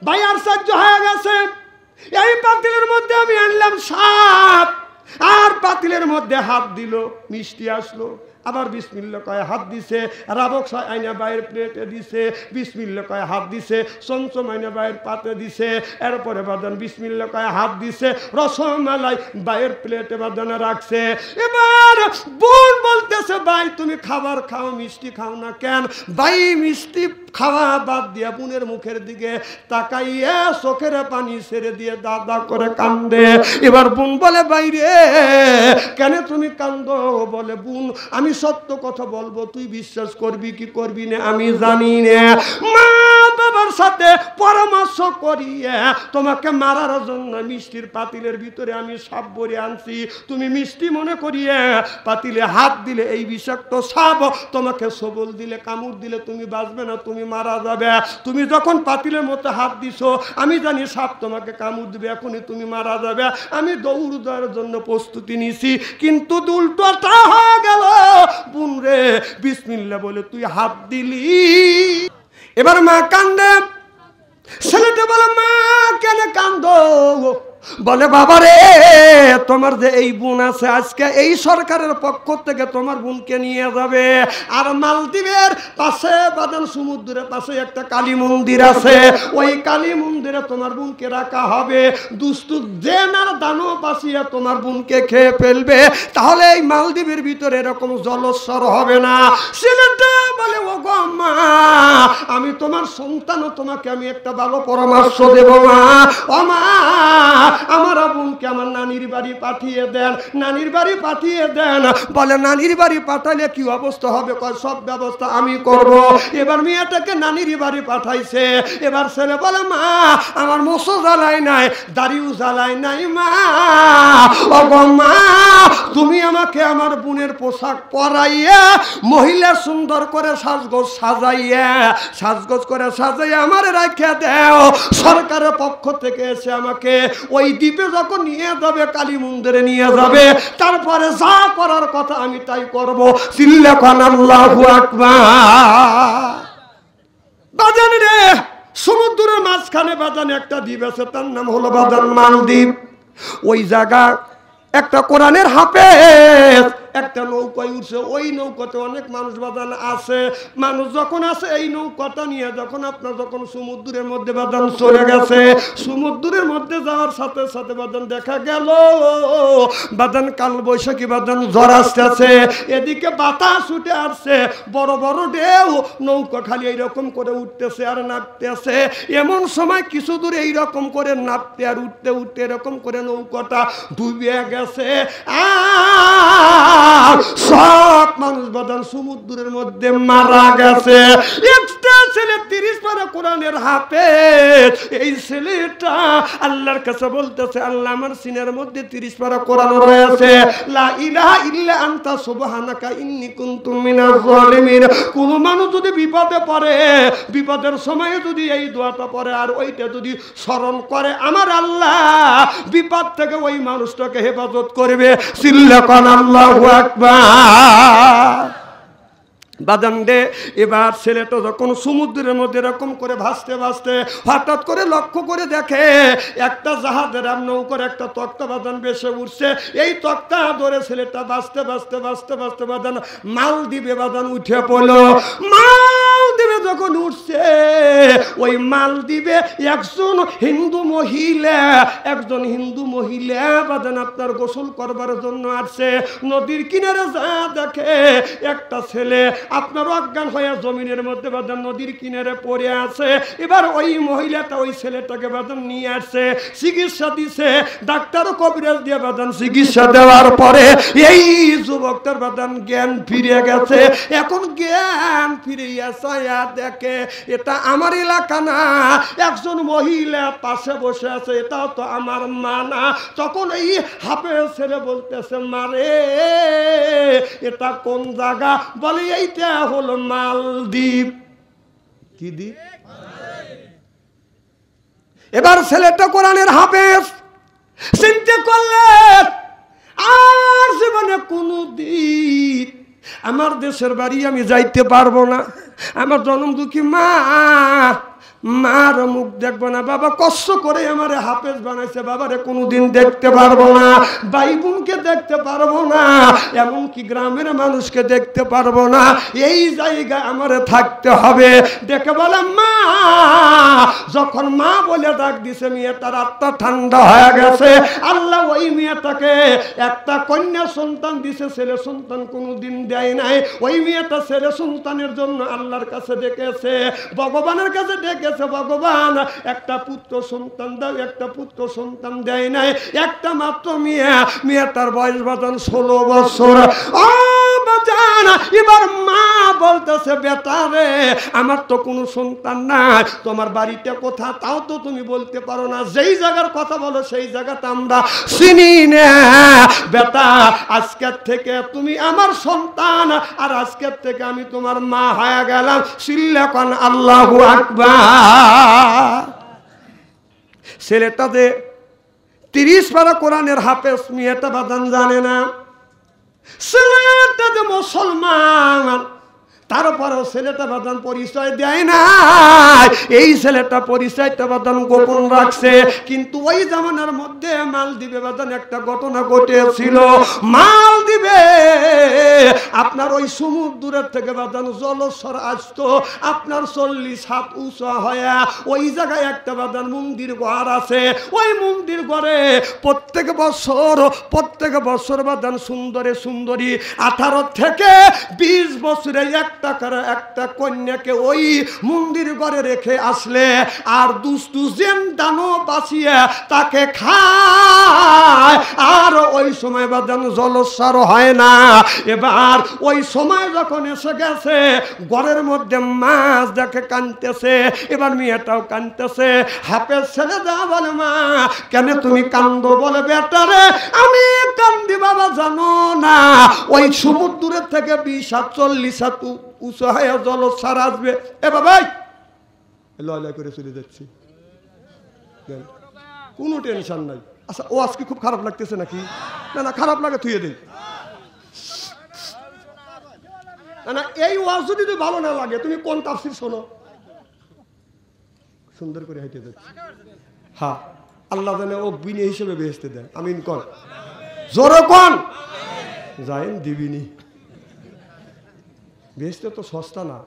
ভাই আশ্চর্য হয়ে গেছে, এই পাতিলের মধ্যে আমি আনলাম সাপ, আর পাতিলের মধ্যে হাত দিল, মিষ্টি আসলো, আবার বিসমিল্লাহ কয়ে হাত দিছে, রাবক আইনা বাইরের প্লেটে দিছে, বিসমিল্লাহ কয়ে হাত দিছে, চমচম আইনা বাইরের পাতে দিছে, এরপরে বাদান বিসমিল্লাহ কয়ে হাত দিছে, রসমালাই বাইরের প্লেটে বাদানে রাখছে। এবার বোন বলতেছে, ভাই তুমি খাবার খাও, মিষ্টি খাও না কেন? ভাই মিষ্টি খাওয়া বাদ দিয়া বোনের মুখের দিকে তাকাইয়া চোখের পানি ছেড়ে দিয়ে দাদা করে কান্দে। এবার বোন বলে, বাইরে কেন তুমি কান্দো? বলে, বোন আমি সত্য কথা বলবো, তুই বিশ্বাস করবি কি করবি না আমি জানি না। মা বাবার সাথে পরামর্শ করিয়ে তোমাকে মারার জন্য মিষ্টির পাতিলের ভিতরে আমি সাপ ভরে আনছি, তুমি মিষ্টি মনে করিয়ে পাতিলে হাত দিলে এই বিষাক্ত সাপ তোমাকে সবল দিলে, কামড় দিলে তুমি বাঁচবে না, তুমি মারা যাবে। তুমি যখন পাতিলের মধ্যে হাত দিছো আমি জানি সাপ তোমাকে কামড় দিবে, এখনই তুমি মারা যাবে। আমি দৌড় দেওয়ার জন্য প্রস্তুতি নিছি, কিন্তু উল্টোটা হয়ে গেল। বোন রে বিসমিল্লাহ বলে তুই হাত দিলি। এবার মা কান্দে, ছেলেটা বলে, মা কেন কান্দো? বলে, বাবা রে তোমার যে এই বোন আছে, আজকে এই সরকারের পক্ষ থেকে তোমার বোনকে নিয়ে যাবে, আর মালদ্বীপের পাশে বাদান সমুদ্রের পাশে একটা কালী মন্দির আছে, ওই কালী মন্দিরে তোমার বোনকে রাখা হবে। দুষ্টু জেনার দানব বাসিয়া তোমার বোনকে খেয়ে ফেলবে, তাহলে এই মালদ্বীপের ভিতরে এরকম জলস্বর হবে না। ছেলেটা বলে, ও গো মা, আমি তোমার সন্তান, তোমাকে আমি একটা ভালো পরামর্শ দেব মা। ও মা, আমার বোনকে আমার নানির বাড়ি পাঠিয়ে দেন, নানির বাড়ি পাঠিয়ে দেন। বলে, নানির বাড়ি পাঠালে কি অবস্থা হবে? সব ব্যবস্থা আমি করব। এবার মেয়েটাকে নানির বাড়ি পাঠাইছে। এবার ছেলে বলে, মা আমার মোছো জ্বালাই নাই, দাড়িও জ্বালাই নাই মা। ও গো মা, তুমি আমাকে আমার বোনের পোশাক পরাইয়া মহিলা সুন্দর করে সাজগোজ করে সাজাইয়া আমার রাখা দাও। সরকারের পক্ষ থেকে এসে আমাকে ওই দ্বীপে যখন নিয়ে যাবে, কালী মন্দিরে নিয়ে যাবে, তারপরে যা করার কথা আমি তাই করব। চিল্লাখান আল্লাহু আকবার। বাজান রে, সমুদ্রের মাঝখানে বাজান একটা দ্বীপ আছে, তার নাম হলো বাজান মালদ্বীপ। ওই জায়গা একটা কোরআনের হাফেজ একটা নৌকায় উঠছে, ওই নৌকাতে অনেক মানুষ বাদান আছে। মানুষ যখন আছে এই নৌকাটা নিয়ে যখন আপনার যখন সমুদ্রের মধ্যে বাদান চলে গেছে, সমুদ্রের মধ্যে যাওয়ার সাথে সাথে বাদান দেখা গেল বাদান কাল বৈশাখী বাদান ঝড় আসতেছে, এদিকে বাতাস উঠে আসছে, বড় বড় ঢেউ, নৌকা খালি এইরকম করে উঠতেছে আর নামতেছে। এমন সময় কিছু দূর এইরকম করে নামতে আর উঠতে উঠতে এরকম করে নৌকাটা ডুবে গেছে। সব মানুষ বাদান সমুদ্রের মধ্যে মারা গেছে। একটা ছেলে 30 পারা কোরআনের হাফেজ, এই ছেলেটা আল্লাহর কাছে বলতেছে, আল্লাহ আমার সিনার মধ্যে 30 পারা কোরআন রয়েছে, লা ইলাহা ইল্লা আনতা সুবহানাকা ইন্নী কুনতু মিনাজ জালিমিন। কোন মানুষ যদি বিপদে পড়ে, বিপদের সময়ে যদি এই দোয়াটা পড়ে আর ওইটা যদি স্মরণ করে, আমার আল্লাহ বিপদ থেকে ওই মানুষটাকে হেফাজত করবে। চিল্লাকান আল্লাহু আকবার। বাদান দে, এবার ছেলেটা যখন সমুদ্রের মধ্যে এরকম করে ভাসতে ভাসতে হঠাৎ করে লক্ষ্য করে দেখে একটা জাহাজের নৌকার একটা তক্তা বাদান বেসে উঠছে। এই তক্তা ধরে ছেলেটা ভাসতে ভাসতে ভাসতে ভাসতে বাদান মালদ্বীপে বাদান উঠে পড়লো। মালদ্বীপে যখন উঠছে, ওই মালদ্বীপে একজন হিন্দু মহিলা বাদান আপনার গোসল করবার জন্য আসছে। নদীর কিনারে যা দেখে একটা ছেলে আপনার অজ্ঞান হয়ে জমিনের মধ্যে বাদান নদীর কিনারে পড়ে আছে। এবার ওই মহিলাটা ওই ছেলেটাকে বাদান নিয়ে আসছে, চিকিৎসা দিছে, ডাক্তার কবিরাজ দিয়ে বাদান চিকিৎসা দেওয়ার পরে এই যুবকটার বাদান জ্ঞান ফিরে গেছে। এখন জ্ঞান ফিরে আসা দেখে এটা আমার এলাকা না, একজন মহিলা পাশে বসে আছে, এটাও তো আমার মা না। তখন এই হাফেজ ছেলে বলতেছে, মারে এটা কোন জায়গা? বলে এইটা হলো মালদ্বীপ। কি দ্বীপ? এবার ছেলেটা কোরআনের হাফেজ, চিন্তা করলেন আর জীবনে কোনো দ্বীপ আমার দেশের বাড়ি আমি যাইতে পারবো না। আমার জন্ম দুঃখী মা মার মুখ দেখবো না, বাবা কষ্ট করে আমারে হাফেজ বানাইছে, বাবারে কোনোদিন দেখতে পারবো না, ভাই বোনকে দেখতে পারবো না, এমনকি গ্রামের মানুষকে দেখতে পারবো না, এই জায়গায় আমারে থাকতে হবে। দেখে বলে মা, যখন মা বলে ডাক দিছে মেয়েটার আত্মা ঠান্ডা হয়ে গেছে। আল্লাহ ওই মেয়েটাকে একটা কন্যা সন্তান দিছে, ছেলে সন্তান কোনোদিন দেয় নাই। ওই মেয়েটা ছেলে সন্তানের জন্য আল্লাহর কাছে ডেকেছে, ভগবানের কাছে ডেকেছে, ভগবান একটা পুত্র সন্তান দাও, একটা পুত্র সন্তান দেয় নাই, একটা মাত্র মেয়েটার বয়স বাজান 16 বছর। ও বাজান, এবার মা বলতেছে বেটা রে, আমার তো কোনো সন্তান নাই, তোমার বাড়িতে কোথা তাও তো তুমি বলতে পারো না, যেই জায়গার কথা বলো সেই জায়গাটা আমরা চিনি না। বেটা, আজকের থেকে তুমি আমার সন্তান, আর আজকের থেকে আমি তোমার মা হয়ে গেলাম। সিল্লাকান আল্লাহু আকবার। ছেলেটা যে 30 পারা কোরআনের হাফেজ, মেয়েটা বাদান জানে না। ছেলেটা যে মুসলমান, তারপরেও ছেলেটা বাদান পরিচয় দেয় না। এই ছেলেটা পরিচয়টা বাদান গোপন রাখছে। কিন্তু ওই জামানার মধ্যে মালদ্বীপে বাদান একটা ঘটনা ঘটেছিল। মালদ্বীপে আপনার ওই সমুদ্রের থেকে বাদান জলস্বর আসতো আপনার 40 হাত উঁচু হয়ে। ওই জায়গায় একটা বাদান মন্দির ঘর আছে। ওই মন্দির ঘরে প্রত্যেক বছর বাদান সুন্দরী 18 থেকে 20 বছরে একটা কন্যাকে ওই মন্দির ঘরে রেখে আসলে আর দুষ্টু জেন দানো বাঁচিয়ে তাকে খায়। আর ওই সময় বাদান জলস্বর হয় না। এবার ওই সময় যখন এসে গেছে, ঘরের মধ্যে মাছ দেখে কাঁদতেছে। এবার মেয়েটাও কাঁদতেছে। হাফেজ ছেলে যা বলে, মা কেন তুমি কান্দো? বলে বেটা রে, আমি কান্দি বাবা জানো না, ওই সমুদ্রের থেকে 20 হাত 40 হাত উঁচু হয়ে জলস্বর আসবে। এ বাবাই লয় করে চলে যাচ্ছি, কোনো টেনশন নাই। আচ্ছা, ও আজকে খুব খারাপ লাগতেছে নাকি? না না, খারাপ লাগে থুয়ে দেই না। এই ওয়াজ যদি তুই ভালো না লাগে, তুমি কোন তাফসীর শোনো, সুন্দর করে হেঁটে যাচ্ছি। হ্যাঁ, আল্লাহ জানে ও বিনি হিসেবে বেহেশতে দেয়। আমিন কর, জোরে কোন যাইন দিবিনি। বেহেশতে তো সস্তা না,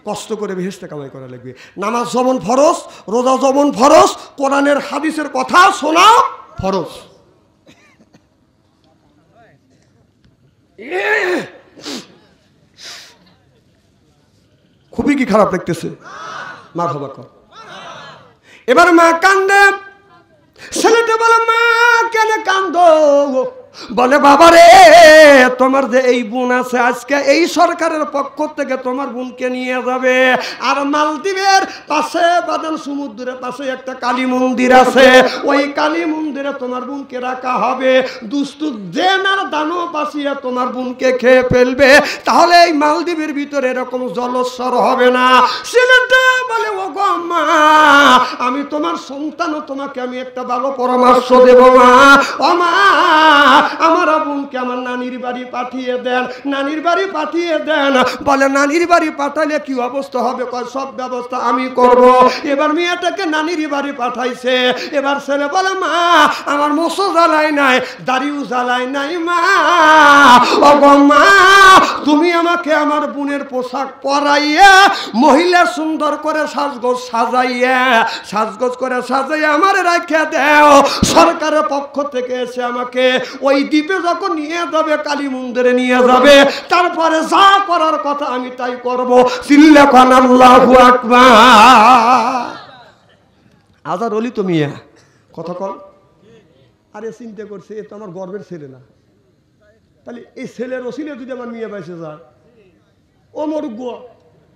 কষ্ট করে বেহেশতে কামাই করা লাগবে। নামাজ যেমন ফরজ, রোজা যেমন ফরজ, কোরআনের হাদিসের কথা শোনা ফরজ। খুবই কি খারাপ লাগতেছে? মা বাবা কর। এবার মা কান্দে। ছেলেটা বলে, মা কেন কান্দো? বলে বাবা রে, তোমার যে এই বোন আছে, আজকে এই সরকারের পক্ষ থেকে তোমার বোনকে নিয়ে যাবে। আর মালদ্বীপের পাশে বাদান সমুদ্রের পাশে একটা কালী মন্দির আছে, ওই কালী মন্দিরে তোমার বোনকে রাখা হবে। দুষ্টু জেনার দানো বাঁচিয়ে তোমার বোনকে খেয়ে ফেলবে, তাহলে এই মালদ্বীপের ভিতরে এরকম জলস্বর হবে না। ছেলেটা বলে, ও গো মা, আমি তোমার সন্তান, তোমাকে আমি একটা ভালো পরামর্শ দেব মা। ও মা, আমার বোনকে আমার নানির বাড়ি পাঠিয়ে দেন, নানির বাড়ি পাঠিয়ে দেন। বলে নানির বাড়ি পাঠালে কি অবস্থা হবে? সব ব্যবস্থা আমি করব। এবার মেয়েটাকে নানির বাড়ি পাঠাইছে। এবার ছেলে বলে, মা আমার মোছো জ্বালাই নাই, দাড়িও জ্বালাই নাই মা। ও গো মা, তুমি আমাকে আমার বোনের পোশাক পরাইয়া, মহিলা সুন্দর করে সাজগোজ সাজাইয়া আমার রাখে দাও। সরকারের পক্ষ থেকে এসে আমাকে ওই দ্বীপে যখন নিয়ে যাবে, কালী মন্দিরে নিয়ে যাবে, তারপরে যা করার কথা আমি তাই করব। চিল্লাকান আল্লাহু আকবার। আজার অলি তো মিয়া কথা কল। আরে চিন্তা করছে, এ তো আমার গর্বের ছেলে না, তাহলে এই ছেলের ওসিলে যদি আমার মেয়ে বাইসে যায়, ও মরুক,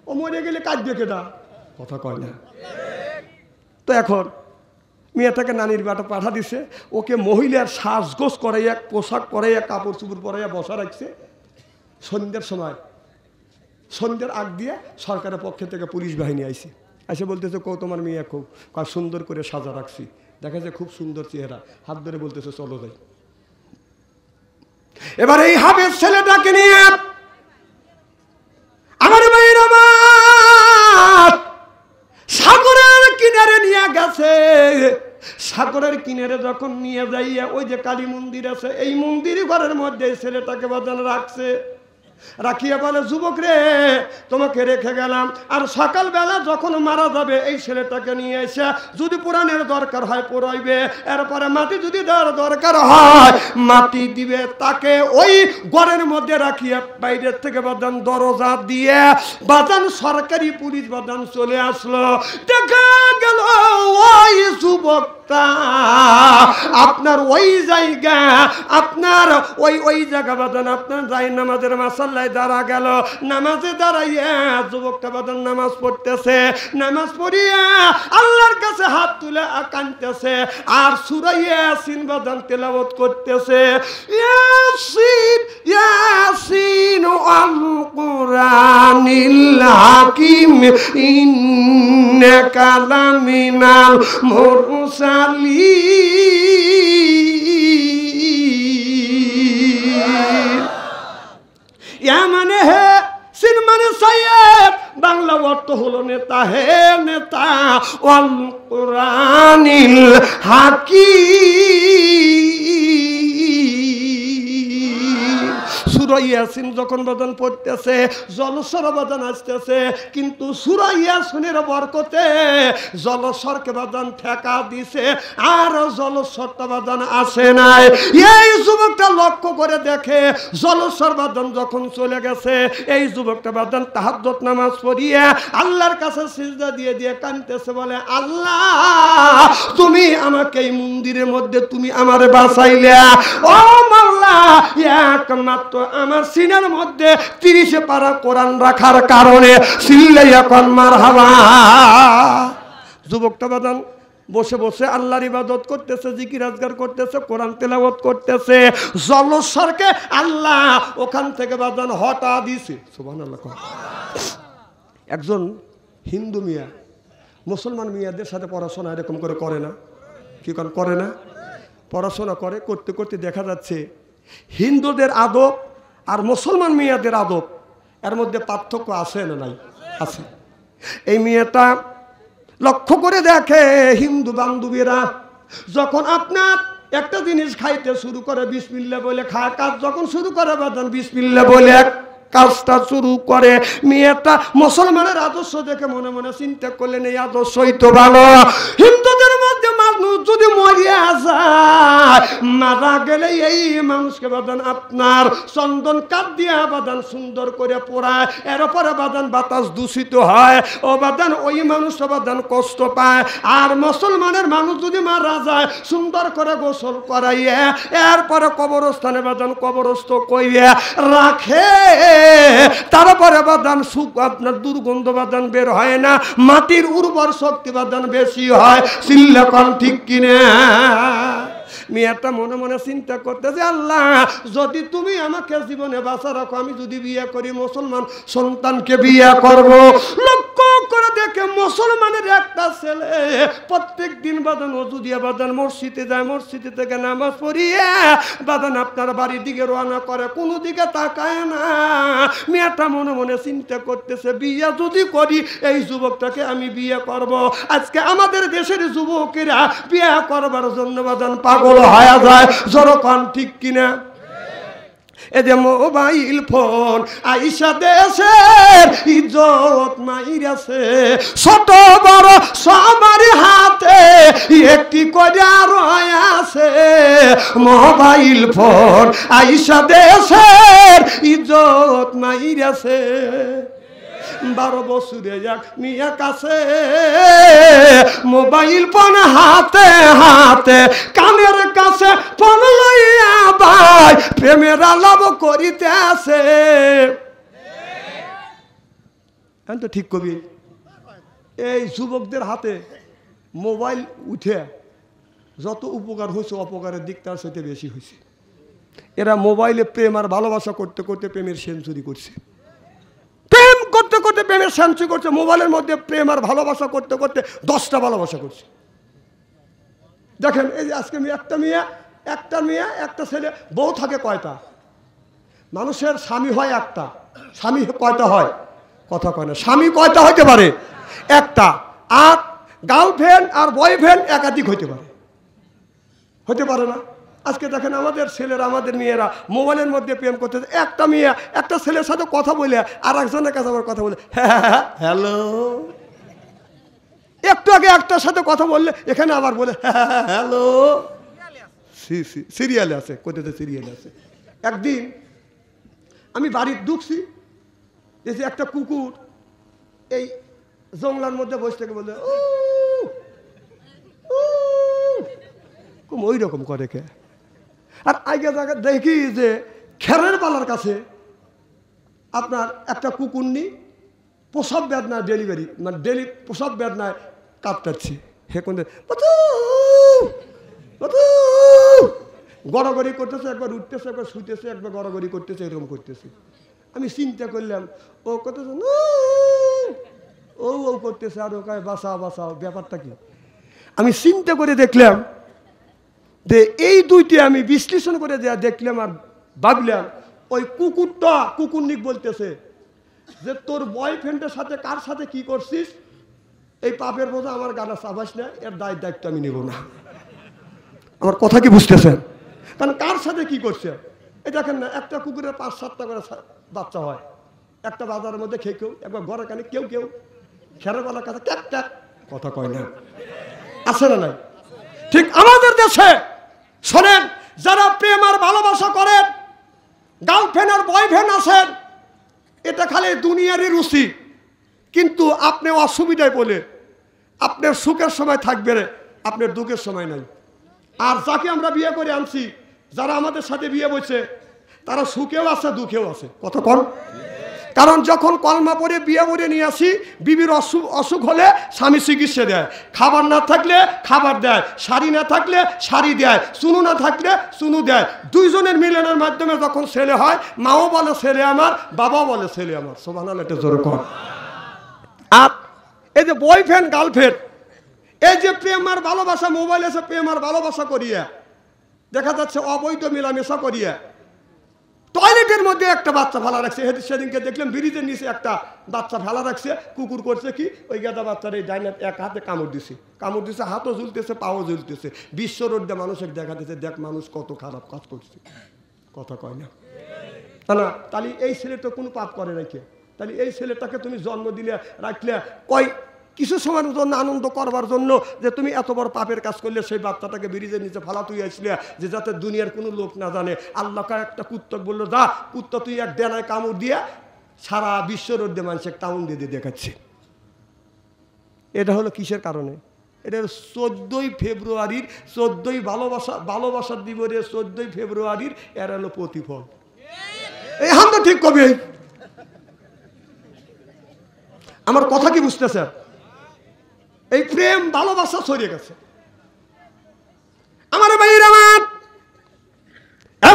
ও মরে গেলে কাজ দেখে দা কথা কয় না। তো এখন মেয়েটাকে নানির বাটা পাঠা দিছে, ওকে মহিলার সাজগোজ করাইয়া, পোশাক পরাইয়া, কাপড় চুপড় পরাইয়া বসা রাখছে। সন্ধ্যের সময়, সন্ধ্যের আগ দিয়ে সরকারের পক্ষ থেকে পুলিশ বাহিনী আইছে। এসে বলতেছে, কো তোমার মেয়ে খুব সুন্দর করে সাজা রাখছি, দেখা যায় খুব সুন্দর চেহারা। হাত ধরে বলতেছে চলো যাই। এবার এই হাফেজ ছেলেটাকে নিয়ে আমার ভাইয়ের আমার সাগরের সাগরের কিনারে যখন নিয়ে যাইয়া ওই যে কালী মন্দির আছে, এই মন্দির ঘরের মধ্যে ছেলেটাকে বাজানো রাখছে। রাখিয়া বলে, যুবক রে, তোমাকে রেখে গেলাম, আর সকালবেলা যখন মারা যাবে এই ছেলেটাকে নিয়ে এসে যদি পুরাণের দরকার হয় পুরাইবে, এরপরে মাটি যদি দেওয়ার দরকার হয় মাটি দিবে। তাকে ওই ঘরের মধ্যে রাখিয়া বাইরের থেকে বাদান দরজা দিয়ে বাদান সরকারি পুলিশ বাদান চলে আসলো। দেখা গেল ওই যুবকটা আপনার ওই জায়গা, আপনার ওই জায়গা বাদান আপনার যাই নামাজের মাসাল্লায় দাঁড়া গেল। নামাজে দাঁড়াইয়া যুবকটা বাদান নামাজ পড়তেছে। নামাজ পড়িয়া আল্লাহর কাছে হাত তুলে কাঁদতেছে আর সূরা ইয়াসিন বাদান তেলাওয়াত করতেছে। ইয়াসিন ইয়াসিন আল কুরআনিল হাকিম ইন্নাকা লামিনাল মুরসালিন। ইয়া মানে হে, সিন মানে সাইয়্যেদ, বাংলা অর্থ হলো নেতা। হে নেতা, ওয়াল কুরআনিল হাকিম। সূরা ইয়াসিন যখন বাদান পড়তেছে জলস্বর বাদান আসতেছে, কিন্তু সূরা ইয়াসিনের বরকতে জলস্বরকে বাদান ঠেকা দিছে আর জলস্বরটা বাদান আসে নাই। এই যুবকটা লক্ষ্য করে দেখে জলস্বর বাদান যখন চলে গেছে, এই যুবকটা বাদান তাহাজ্জুদ নামাজ পড়িয়ে আল্লাহর কাছে সিজদা দিয়ে দিয়ে কাঁদতেছে, বলে, আল্লাহ তুমি আমাকে এই মন্দিরের মধ্যে তুমি আমারে বাঁচাইলে। ও মাওলা, একমাত্র আমার সিনার মধ্যে 30 পারা কোরআন রাখার কারণে চিল্লাইয়া কোন মারহাবা। যুবকটা বাদান বসে বসে আল্লাহর ইবাদত করতেছে, জিকির আজগার করতেছে, কোরআন তেলাওয়াত করতেছে। জলস্বরকে আল্লাহ ওখান থেকে বাদান হটা দিছে। সুবহানাল্লাহ। একজন হিন্দু মিয়া মুসলমান মিয়াদের সাথে পড়াশোনা এরকম করে করে না? কি করে না? পড়াশোনা করতে করতে দেখা যাচ্ছে হিন্দুদের আদব আর মুসলমান মিয়াদের আদব এর মধ্যে পার্থক্য আছে না নাই? আছে। এই মেয়েটা লক্ষ্য করে দেখে হিন্দু বান্ধবীরা যখন আপনার একটা জিনিস খাইতে শুরু করে বিসমিল্লাহ বলে খায়, কাজ যখন শুরু করে বাদান বিসমিল্লাহ বলে কাজটা শুরু করে। মেয়েটা মুসলমানের আদর্শ দেখে মনে মনে চিন্তা করলেন, এই আদর্শই তো ভালো। হিন্দুদের মধ্যে মানুষ যদি মরিয়া যায়, মারা গেলে এই মানুষকে বাদান আপনার চন্দন কাঠ দিয়া বাদান সুন্দর করে পোড়ায়, এরপরে বাদান বাতাস দূষিত হয়, ও বাদান ওই মানুষ বাদান কষ্ট পায়। আর মুসলমানের মানুষ যদি মারা যায় সুন্দর করে গোসল করাইয়া এরপরে কবরস্থানে বাদান কবরস্থ কইয়া রাখে, তারপরে বাদান সুখ আপনার দুর্গন্ধ বাদান বের হয় না, মাটির উর্বর শক্তি বাদান বেশি হয়। সিল্লাকন ঠিক কিনা? মেয়েটা মনে মনে চিন্তা করতেছে, আল্লাহ যদি তুমি আমাকে জীবনে বাঁচা রাখো, আমি যদি বিয়ে করি মুসলমান সন্তানকে বিয়ে করব। লক্ষ্য করে দেখে মুসলমানের একটা ছেলে প্রত্যেক দিন বাদান ওযু দিয়ে বাদান মসজিদে যায়, মসজিদে থেকে নামাজ পড়িয়ে বাদান আপনার বাড়ির দিকে রওনা করে, কোনো দিকে তাকায় না। মেয়েটা মনে মনে চিন্তা করতেছে, বিয়ে যদি করি এই যুবকটাকে আমি বিয়ে করব। আজকে আমাদের দেশের যুবকেরা বিয়ে করবার জন্য বাদান পাগল হয়ে যায়। জোরকন ঠিক কিনা? এ যে মোবাইল ফোন আইসা দেশের ইজ্জত মাইরাছে, ছোট বড় সবার হাতে একটি করে রয়েছে। মোবাইল ফোন আইসা দেশের ইজ্জত মাইরাছে। 12 বছরে এক মিয়া কাছে মোবাইল ফোন হাতে হাতে, কানের কাছে ফোন লইয়া ভাই প্রেমের আলাপ করিতে আছে। তো ঠিক কবি, এই যুবকদের হাতে মোবাইল উঠে যত উপকার হয়েছে অপকারের দিক তার সাথে বেশি হয়েছে। এরা মোবাইলে প্রেম আর ভালোবাসা করতে করতে প্রেমের সেঞ্চুরি করছে, প্রেম করতে করতে প্রেমের সেঞ্চুরি করছে। মোবাইলের মধ্যে প্রেম আর ভালোবাসা করতে করতে 10টা ভালোবাসা করছে। দেখেন এই যে আজকে একটা মেয়ে একটা ছেলে, বউ থাকে কয়টা? মানুষের স্বামী হয় একটা, স্বামী কয়টা হয়? কথা কয় না। স্বামী কয়টা হইতে পারে? একটা। আর গার্লফ্রেন্ড আর বয়ফ্রেন্ড একাধিক হতে পারে না? আজকে দেখেন আমাদের ছেলেরা, আমাদের মেয়েরা মোবাইলের মধ্যে প্রেম করতেছে। একটা মেয়ে একটা ছেলের সাথে কথা বলে আর একজনের কাছে আবার কথা বলে হ্যাঁ হ্যালো, একটু আগে একটার সাথে কথা বললে এখানে আবার বলে হ্যাঁ হ্যালো। সিরিয়ালে আছে, কোথাতে সিরিয়ালে আছে। একদিন আমি বাড়ির ঢুকছি, দেখছি একটা কুকুর এই জংলার মধ্যে বসে থেকে বলে ওই রকম করে কে। আর আগে জায়গা দেখি যে খেরের পালার কাছে আপনার একটা কুকুর নি প্রসব বেদনায় ডেলিভারি, মানে প্রসব বেদনায় কাঁদতাচ্ছে। হে কোন গড়াগড়ি করতেছে, একবার উঠতেছে, একবার শুইতেছে, একবার গড়াগড়ি করতেছে, এরকম করতেছে। আমি চিন্তা করলাম ও করতেছে ও করতেছে আর ও কায় বাঁচাও বাঁচাও, ব্যাপারটা কি? আমি চিন্তা করে দেখলাম যে এই দুইটি আমি বিশ্লেষণ করে যা দেখলাম আর ভাবলাম ওই কুকুরটা কুকুরনিক বলতেছে যে তোর বয়ফ্রেন্ডের সাথে কার সাথে কি করছিস, এই পাপের বোঝা আমার গানা চাপাস না, এর দায়িত্ব আমি নেব না। আমার কথা কি বুঝতেছেন? কারণ কার সাথে কি করছে এই দেখেন না, একটা কুকুরের 5-7টা করে বাচ্চা হয় একটা বাজারের মধ্যে, খেয়ে কেউ একবার ঘরে কানে কেউ খেরে বলার কাছে ক্যাক ক্যাক কথা কয় না, আছে না নাই? ঠিক আমাদের দেশে শোনেন, যারা প্রেম আর ভালোবাসা করেন, গার্লফ্রেন্ড আর বয়ফ্রেন্ড আছেন, এটা খালি দুনিয়ারই রুচি। কিন্তু আপনি অসুবিধায় বলে আপনার সুখের সময় থাকবে, আপনার দুঃখের সময় নাই। আর যাকে আমরা বিয়ে করে আনছি, যারা আমাদের সাথে বিয়ে বসে, তারা সুখেও আছে দুঃখেও আছে। কত কম? কারণ যখন কলমা পরে বিয়ে করে নিয়ে আসি, বিবির অসুখ হলে স্বামী চিকিৎসা দেয়, খাবার না থাকলে খাবার দেয়, শাড়ি না থাকলে শাড়ি দেয়, চুনু না থাকলে চুনু দেয়। দুইজনের মিলনের মাধ্যমে যখন ছেলে হয়, মাও বলে ছেলে আমার, বাবাও বলে ছেলে আমার। সুবহানাল্লাহ, এটা জোরে কর। আর এই যে বয়ফ্রেন্ড গার্লফ্রেন্ড, এই যে প্রেম আর ভালোবাসা, মোবাইল এসে প্রেম আর ভালোবাসা করিয়া দেখা যাচ্ছে অবৈধ মেলামেশা করিয়া টয়লেটের মধ্যে একটা বাচ্চা ফেলা রাখছে। সেদিনকে দেখলাম ব্রিজের নিচে একটা বাচ্চা ফেলা রাখছে। কুকুর করছে কি, ওই গাদা বাচ্চার এই ডাইনার এক হাতে কামড় দিছে, হাতও ঝুলতেছে, পাও ঝুলতেছে। বিশ্ব রোডে মানুষের দেখা দিচ্ছে, দেখ মানুষ কত খারাপ কাজ করছে। কথা কয় না? না, তাহলে এই ছেলে তো কোনো পাপ করে রাখে, তাহলে এই ছেলেটাকে তুমি জন্ম দিলে রাখলে কয় কিছু সময়ের জন্য আনন্দ করবার জন্য যে তুমি এত বড় পাপের কাজ করলে, সেই বাচ্চাটাকে ব্রিজের নিচে ফালা তুই আসলে যে যাতে দুনিয়ার কোনো লোক না জানে। আল্লাহকে একটা কুত্তক বললো, যা কুত্তা তুই এক ডেনায় কামড় দিয়ে সারা বিশ্ব রোডে মানুষের টাউন দিয়ে দেখাচ্ছে। এটা হলো কিসের কারণে? এটা 14ই ফেব্রুয়ারির 14ই ভালোবাসার দিবসের 14ই ফেব্রুয়ারির এর হলো প্রতিফল। এই হাম তো ঠিক কবে, আমার কথা কি বুঝতেছে? এই প্রেম ভালোবাসা ছড়িয়ে গেছে। আমার ভাইরা, আমার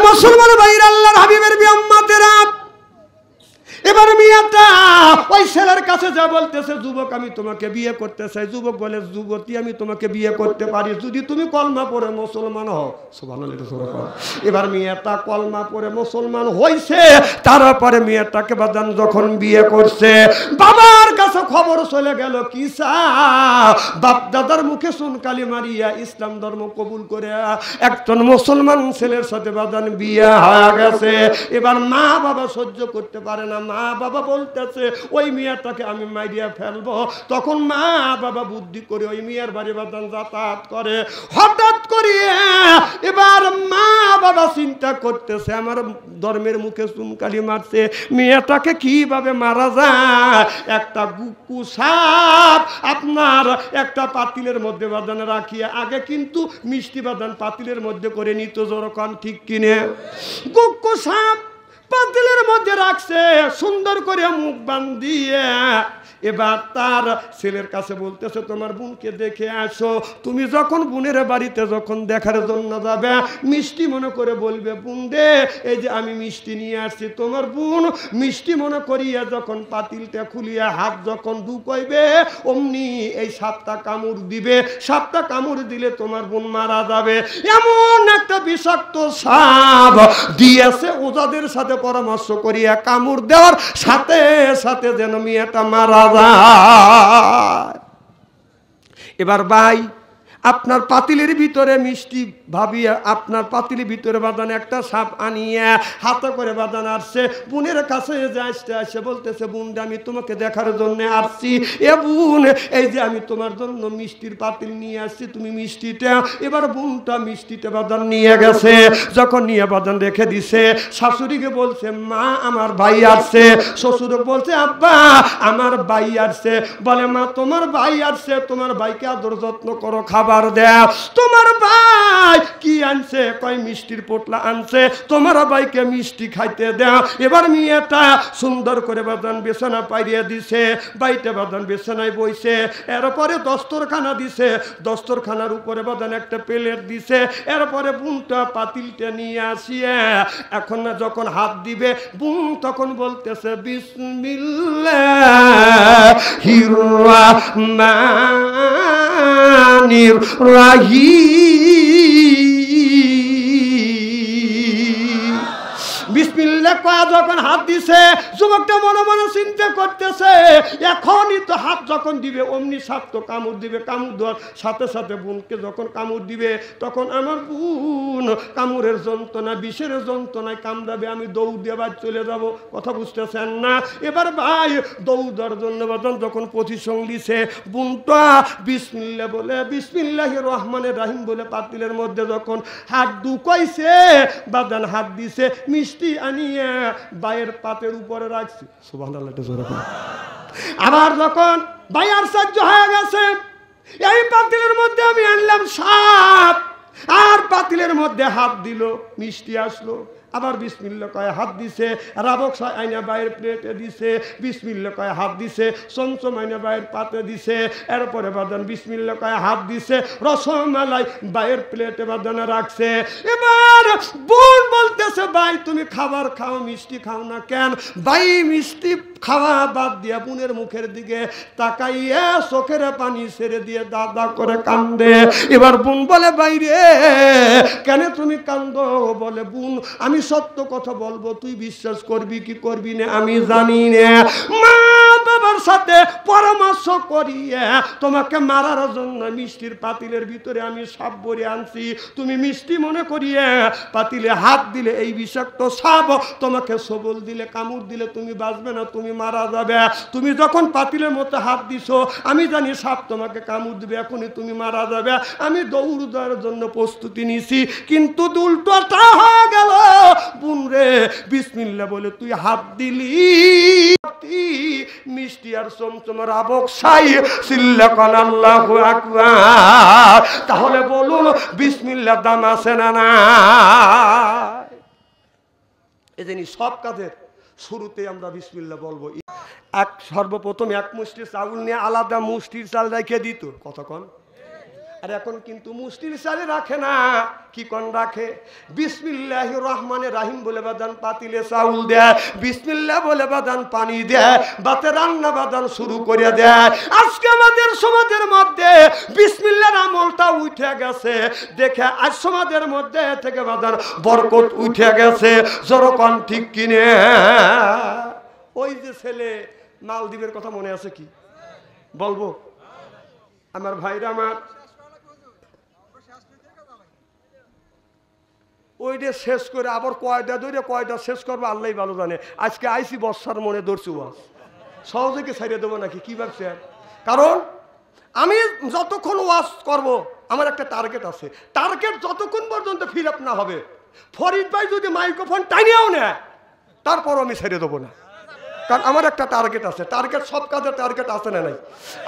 মুসলমান ভাইরা, আল্লাহর হাবিবের বিউম্মতেরা, এবার মেয়েটা ওই ছেলের কাছে যা বলতেছে, যুবক আমি তোমাকে বিয়ে করতে চাই। যুবক বলে, যুবতী আমি তোমাকে বিয়ে করতে পারি যদি তুমি কলমা পড়ে মুসলমান হও। সুবহানাল্লাহ। এবার মেয়েটা কলমা পড়ে মুসলমান হইছে, তারপরে মেয়েটাকে বাজান যখন বিয়ে করছে, বাবার কাছে খবর চলে গেল কি বাপ দাদার মুখে সুনকালি মারিয়া ইসলাম ধর্ম কবুল করে একজন মুসলমান ছেলের সাথে বাজান বিয়ে হয়ে গেছে। এবার মা বাবা সহ্য করতে পারে না, মা বাবা বলতেছে ওই মেয়েটাকে আমি মারিয়া ফেলবো। তখন মা বাবা বুদ্ধি করে ওই মেয়ের বাড়ি বাদান যাতায়াত করে। হঠাৎ করে এবার মা বাবা চিন্তা করতেছে, আমার ধর্মের মুখে চুনকালি মারছে, মেয়েটাকে কিভাবে মারা যায়। একটা গুকু সাপ আপনার একটা পাতিলের মধ্যে বাদান রাখিয়া, আগে কিন্তু মিষ্টি বাদান পাতিলের মধ্যে করে নিত, যেরকম ঠিক কিনে গুকু সাপ পাতিলের মধ্যে রাখছে, সুন্দর করে মুখ বান্ধিয়ে। এবার তার ছেলের কাছে বলতেছে, তোমার বোনকে দেখে আসো। তুমি যখন বোনের বাড়িতে যখন দেখার জন্য যাবে, মিষ্টি মনে করে বলবে, বোন রে এই যে আমি মিষ্টি নিয়ে আসছি। তোমার বোন মিষ্টি মনে করিয়া যখন পাতিলটা খুলিয়া হাত যখন ঢুকাইবে, অমনি এই সাপটা কামড় দিবে। সাপটা কামড় দিলে তোমার বোন মারা যাবে। এমন একটা বিষাক্ত সাপ দিয়েছে, ওজাদের সাথে পরামর্শ করিয়া কামড় দেওয়ার সাথে সাথে যেন মেয়েটা মারা যায়। এবার ভাই আপনার পাতিলের ভিতরে মিষ্টি ভাবিয়া আপনার পাতিলের ভিতরে বাঁধানো একটা সাপ আনিয়া হাতে করে বাঁধানো আসছে বোনের কাছে আসে বলতেছে বোন আমি তোমাকে দেখার জন্য আসছি এ বোন এই যে আমি তোমার জন্য মিষ্টির পাতিল নিয়ে আসছি তুমি মিষ্টিটা এবার বোনটা মিষ্টিটা বাঁধান নিয়ে গেছে যখন নিয়ে বাঁধান রেখে দিছে শাশুড়িকে বলছে মা আমার ভাই আসছে শ্বশুর বলছে আব্বা আমার ভাই আসছে বলে মা তোমার ভাই আসছে তোমার ভাইকে আদর যত্ন করো খাবার দেও তোমার ভাই কি আনছে কয় মিষ্টির পোটলা আনছে তোমার ভাইকে মিষ্টি খাইতে দাও এবার মেয়েটা সুন্দর করে বাদান বিছানা পাইয়ে দিছে বাইতে বাদান বিছানায় বইছে এরপরে দস্তরখানা দিছে দস্তরখানার উপরে বাদান একটা প্লেট দিছে এরপরে বোনটা পাতিলটা নিয়ে আসিয়ে এখন না যখন হাত দিবে বোন তখন বলতেছে বিসমিল্লাহির রাহমানির রাহিম বিসমিল্লাহ কয়া যখন হাত দিছে যুবকটা মনে মনে চিন্তা করতেছে এখনই তো হাত যখন দিবে অমনি সাপ তো কামড় দিবে কামড় দেওয়ার সাথে সাথে বোনকে যখন কামড় দিবে তখন আমার বোন কামড়ের যন্ত্রণা বিষের যন্ত্রণায় কামড়াবে আমি দৌড় দিয়ে বাদ চলে যাব কথা বুঝতেছেন না এবার ভাই দৌড়ার জন্য বাদন যখন প্রতিসং দিছে বোনটা বিসমিল্লাহ বলে বিসমিল্লাহির রহমানির রহিম বলে পাতিলের মধ্যে যখন হাত ঢুকাইছে বাদান হাত দিছে মিষ্টি আনিয়ে বাইয়ের পাতের উপরে রাখছি সুবহানাল্লাহ জোরে বলেন আবার যখন ভাই আশ্চর্য হয়ে গেছে এই পাতিলের মধ্যে আমি আনলাম সাপ আর পাতিলের মধ্যে হাত দিল মিষ্টি আসলো আবার বিসমিল্লাহ কয়ে হাত দিছে রাবক আইনা বাইরের প্লেটে দিছে বিসমিল্লাহ কয়ে হাত দিছে চমচম আইনা বাইরের পাতে দিছে এরপরে বাদান বিসমিল্লাহ কয়ে হাত দিছে রসমালাই বাইরের প্লেটে বাদানে রাখছে এবার বোন বলতেছে ভাই তুমি খাবার খাও মিষ্টি খাও না কেন ভাই মিষ্টি খাওয়া বাদ দিয়া বোনের মুখের দিকে তাকাইয়া চোখের পানি ছেড়ে দিয়ে দাদা করে কান্দে এবার বোন বলে বাইরে কেন তুমি কান্দো বলে বোন আমি সত্য কথা বলবো তুই বিশ্বাস করবি কি করবি না আমি জানি না মা বাবার সাথে পরামর্শ করিয়ে তোমাকে মারার জন্য মিষ্টির পাতিলের ভিতরে আমি সাপ ভরে আনছি তুমি মিষ্টি মনে করিয়ে পাতিলে হাত দিলে এই বিষাক্ত সাপ তোমাকে সবল দিলে কামড় দিলে তুমি বাঁচবে না তুমি মারা যাবে তুমি যখন পাতিলের মধ্যে হাত দিছো আমি জানি সাপ তোমাকে কামড় দিবে এখনই তুমি মারা যাবে আমি দৌড় দেওয়ার জন্য প্রস্তুতি নিছি কিন্তু উল্টোটা হয়ে গেল বোন রে বিসমিল্লাহ বলে তুই হাত দিলি মিষ্টি আর চমচমার আবক সাই সিল্লাকান আল্লাহু আকবার তাহলে বলুন বিসমিল্লাহ দাম আছে না না এজন্য সব কাজের শুরুতে আমরা বিসমিল্লাহ বলবো এক সর্বপ্রথম এক মুষ্টি চাউল নিয়ে আলাদা মুষ্টির চাল রেখে দিত কতক্ষণ আর এখন কিন্তু মুষ্টির চালে রাখে না কি কোন রাখে বিসমিল্লাহির রহমানির রহিম বলে বাদান পাতিলে চাউল দেয় বিসমিল্লাহ বলে বাদান পানি দেয় বাতে রান্না বাদান শুরু করে দেয় আজকে আমাদের সমাজের মধ্যে বিসমিল্লাহর আমলটা উঠে গেছে দেখে আজ সমাজের মধ্যে থেকে বাদান বরকত উঠে গেছে জরকন ঠিক কিনে ওই যে ছেলে মালদ্বীপের কথা মনে আছে কি বলবো আমার ভাইরা আমার ওইটা শেষ করে আবার কয়টা ধরে কয়টা শেষ করবো আল্লাহ ভালো জানে আজকে আইসি বর্ষার মনে ধরছি ওয়াজ সহজে কি ছাড়িয়ে দেবো নাকি কি ভাবছেন কারণ আমি যতক্ষণ ওয়াজ করব আমার একটা টার্গেট আছে টার্গেট যতক্ষণ পর্যন্ত ফিল আপ না হবে ফরিদ ভাই যদি মাইক্রোফোন টানিয়েও নেয় তারপরও আমি ছেড়ে দেবো না কারণ আমার একটা টার্গেট আছে টার্গেট সব কাজের টার্গেট আছে না নাই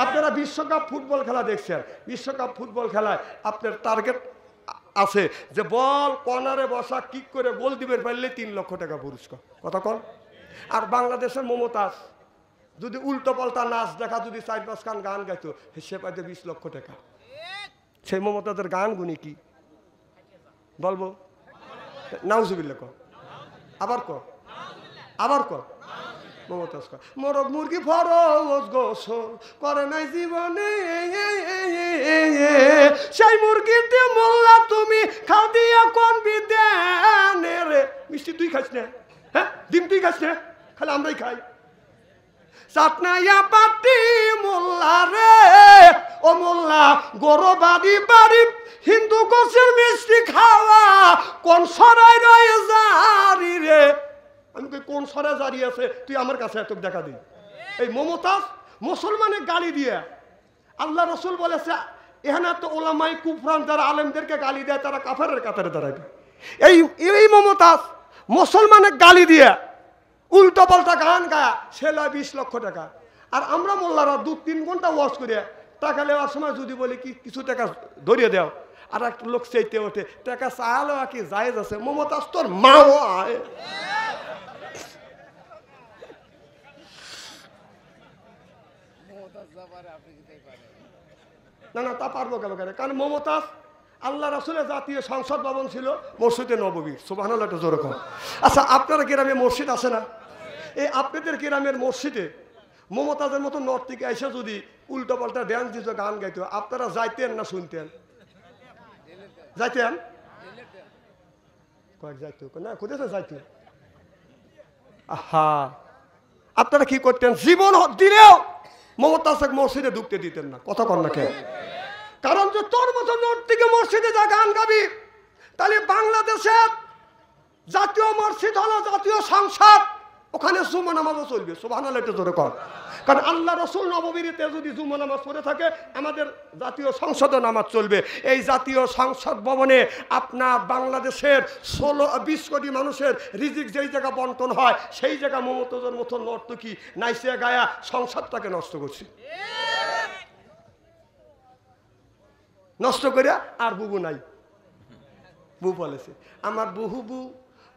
আপনারা বিশ্বকাপ ফুটবল খেলা দেখছেন বিশ্বকাপ ফুটবল খেলায় আপনার টার্গেট আছে যে বল কর্নারে বসা কিক করে গোল দিবে পারলে 3 লক্ষ টাকা পুরস্কার কথা কন আর বাংলাদেশের মমতাজ যদি উল্টো পাল্টা নাচ দেখা যদি 4-5 খান গান গাইতো সে পাইতো 20 লক্ষ টাকা সেই মমতাজের গান গুনি কি বলবো নাউজুবিল্লাহ কর আবার কর মমতাজ কর মোরগ মুরগি ফরজ গোসল করে নাই জীবনে সেই মুরগিতে মোল্লা তুমি খাও দিয়া কোন বিদ্যানে রে মিষ্টি তুই খাস না হ্যাঁ ডিম তুই খাস না খালি আমরাই খাই চাটনাইয়া পাটি মোল্লা রে, ও মোল্লা গরো বাড়ি বাড়ি হিন্দু গোছের মিষ্টি খাওয়া কোন সরাই রয়ে জারি রে। আমি কই কোন সরাই জারি আছে, তুই আমার কাছে এত দেখা দিই। এই মমতাজ মুসলমানের গালি দিয়ে, আল্লাহ রসুল বলেছে এখানে তো ওলামাই কুফরান যারা আলেমদেরকে গালি দেয় তারা কাফেরের কাতারে দাঁড়াবে। এই মমতাজ মুসলমানের গালি দিয়ে উল্টো পাল্টা গান গায়া সে লয় 20 লক্ষ টাকা। আর আমরা মোল্লারা 2-3 ঘন্টা ওয়াজ করে টাকা নেওয়ার সময় যদি বলি কি কিছু টাকা ধরিয়ে দাও, আর একটা লোক চাইতে ওঠে টাকা চাইলো কি জায়েজ আছে? মমতাজ তোর মাও আয়। না না, তা পারবো কেন? কারণ মমতাজ আল্লাহ রাসূলের জাতীয় সংসদ ভবন ছিল মসজিদে নববী। সুবহানাল্লাহ, একটু জোরে কর। আচ্ছা, আপনারা গ্রামে মসজিদ আছে না? এই আপনাদের গ্রামের মসজিদে মমতাজের মতো নর্তকী এসে যদি উল্টো পাল্টা ড্যান্স দিত, গান গাইতো, আপনারা যাইতেন না শুনতেন? যাইতেন? কয়েক যাইতো না, কোথায় যাইতো? আহা, আপনারা কি করতেন? জীবন দিলেও মমতাজকে মসজিদে ঢুকতে দিতেন না। কথা কর না কেন? কারণ যে তোর মতো নর্তকী মসজিদে যা গান গাবি, তাহলে বাংলাদেশের জাতীয় মসজিদ হলো জাতীয় সংসদ, ওখানে জুমা নামাজও চলবে। সুবহানাল্লাহ, একটু জোরে কর। কারণ আল্লাহ রসুল নববীতে যদি জুমা নামাজ পড়ে থাকে, আমাদের জাতীয় সংসদে নামাজ চলবে। এই জাতীয় সংসদ ভবনে আপনার বাংলাদেশের 16-20 কোটি মানুষের রিজিক যেই জায়গা বন্টন হয়, সেই জায়গা মমতাজের মতো নর্তকী নাইসে গায়া সংসদটাকে নষ্ট করছে। নষ্ট করে আর বুবু নাই। বু বলেছে আমার বুহু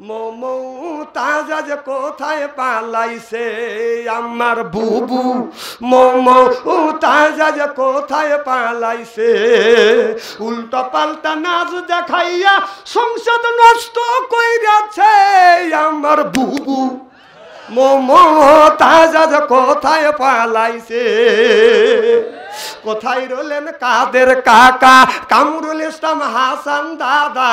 মমতাজ আজ কোথায় পালাইছে, আমার বুবু মমতাজ আজ কোথায় পালাইছে, উল্টো পাল্টা নাচ দেখাইয়া সংসদ নষ্ট কইরাছে, আমার বুবু মমতাজ আজ কোথায় পালাইছে। কোথায় রলেন কাদের কাকা কামরুল ইসলাম হাসান দাদা,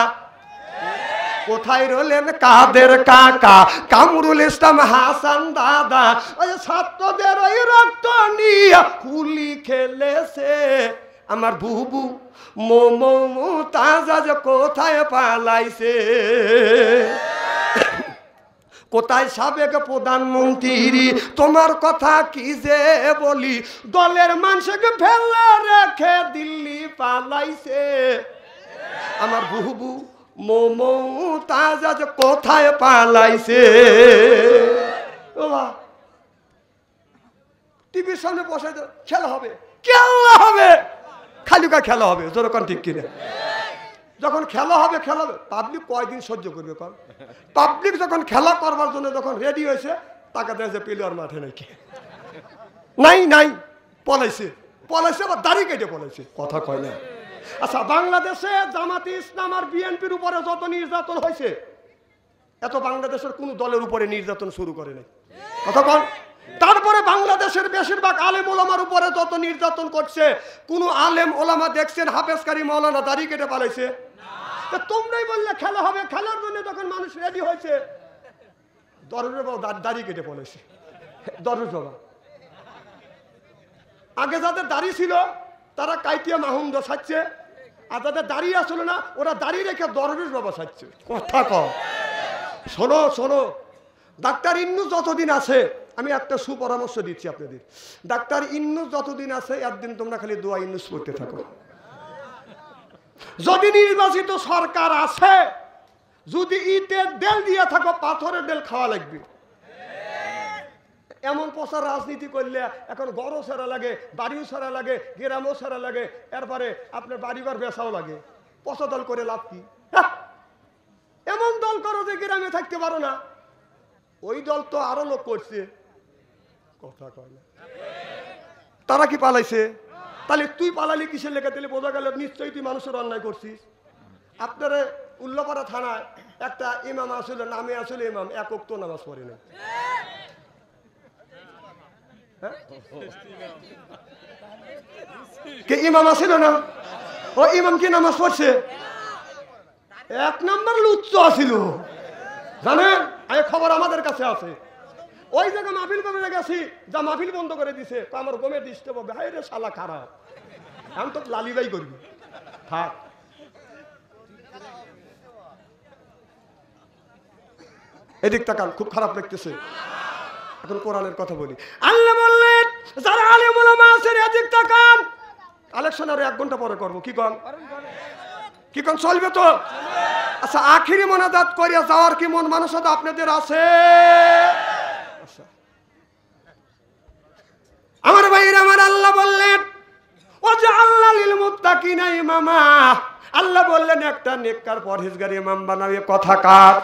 কোথায় রলেন কাদের কাকা কামরুল ইসলাম হাসান দাদা, ওই ছাত্রদের ওই রক্ত নিয়ে হুলি খেলেছে, আমার বুবু মমতাজ আজ কোথায় পালাইছে। কোথায় সাবেক প্রধানমন্ত্রী, তোমার কথা কি যে বলি, দলের মানুষকে ফেলে রেখে দিল্লি পালাইছে, আমার বুবু মমতাজ আজ কোথায় পালাইছে। টিভির সামনে বসে খেলা হবে, খেলা হবে, খালি কা খেলা হবে, যেরকম ঠিক কিনা? যখন খেলা হবে পাবলিক কয়দিন সহ্য করবে? কর পাবলিক যখন খেলা করবার জন্য যখন রেডি হয়েছে, টাকা দেয় প্লেয়ার মাঠে নাকি নাই পলাইছে আবার দাড়ি কেটে পলাইছে। কথা কয় না? আচ্ছা, বাংলাদেশে জামাতে ইসলাম আর বিএনপির উপরে যত নির্যাতন হয়েছে, এত বাংলাদেশের কোন দলের উপরে নির্যাতন শুরু করে নাই। কথা কন? তারপরে বাংলাদেশের বেশিরভাগ আলেম ওলামার উপরে যত নির্যাতন করছে, কোন আলেম ওলামা দেখছেন হাফেজকারী মাওলানা দাড়ি কেটে পালাইছে? তোমরাই বললে খেলা হবে, খেলার জন্য যখন মানুষ রেডি হয়েছে, দরজা দাড়ি কেটে পলাইছে। দরজা আগে যাদের দাড়ি ছিল তারা কাইটিয়া মাহুন্দ ছাড়ছে, আর যাদের দাড়ি আসলো না ওরা দাড়ি রেখে দরবেশ বাবা ছাড়ছে। কথা কম। শোনো, ডাক্তার ইন্নুস যতদিন আছে, আমি একটা সুপরামর্শ দিচ্ছি আপনাদের, ডাক্তার ইন্নুস যতদিন আছে একদিন তোমরা খালি দোয়া ইন্নুস পড়তে থাকো। যদি নির্বাচিত সরকার আছে, যদি ইটের ডেল দিয়ে থাকো, পাথরের ডেল খাওয়া লাগবে। এমন প্রচার রাজনীতি করলে এখন গড়ও ছাড়া লাগে, বাড়িও ছাড়া লাগে, গ্রামও ছাড়া লাগে, এরপরে আপনার বাড়িঘর বেচাও লাগে। পচা দল করে লাভ কি? এমন দল করো যে গ্রামে থাকতে পারো না। ওই দল তো আরো লোক করছে। কথা কয় না? তারা কি পালাইছে? তাহলে তুই পালালি কিসের লেখা? দিলে বোঝা গেল নিশ্চয়ই তুই মানুষের অন্যায় করছিস। আপনারা উল্লাপাড়া থানায় একটা ইমাম আসলে, নামে আসলে ইমাম, এক ওয়াক্ত নামাজ পড়ে না। কে ইমাম আসিল না? ও ইমাম কি নামাজ পড়ছে? 1 নম্বর লুচ্চ আসিল, জানেন? এই খবর আমাদের কাছে আছে। ওই জায়গায় মাহফিল করে গেছি, যা মাহফিল বন্ধ করে দিছে, আমার গমে ডিস্টার্ব হবে, হায় রে শালা খারাপ, আমি তো লালিবাই করবি, থাক। এদিক তাকান, খুব খারাপ লাগতেছে। এখন কোরআনের কথা বলি। আল্লাহ বললেন যারা আলেম ওলামা আছেন এদিক তাকান। কালেকশন আর 1 ঘন্টা পরে করবো, কি কন? কি কন, চলবে তো? আচ্ছা, আখিরি মোনাজাত করিয়া যাওয়ার কি মন মানসিকতা আপনাদের আছে? আচ্ছা আমার ভাইরা আমার, আল্লাহ বললেন ওয়াজআলনা লিল মুত্তাকিনা ইমামা। আল্লাহ বললেন একটা নেককার পরহেজগার ইমাম বানাবে, কথা কার?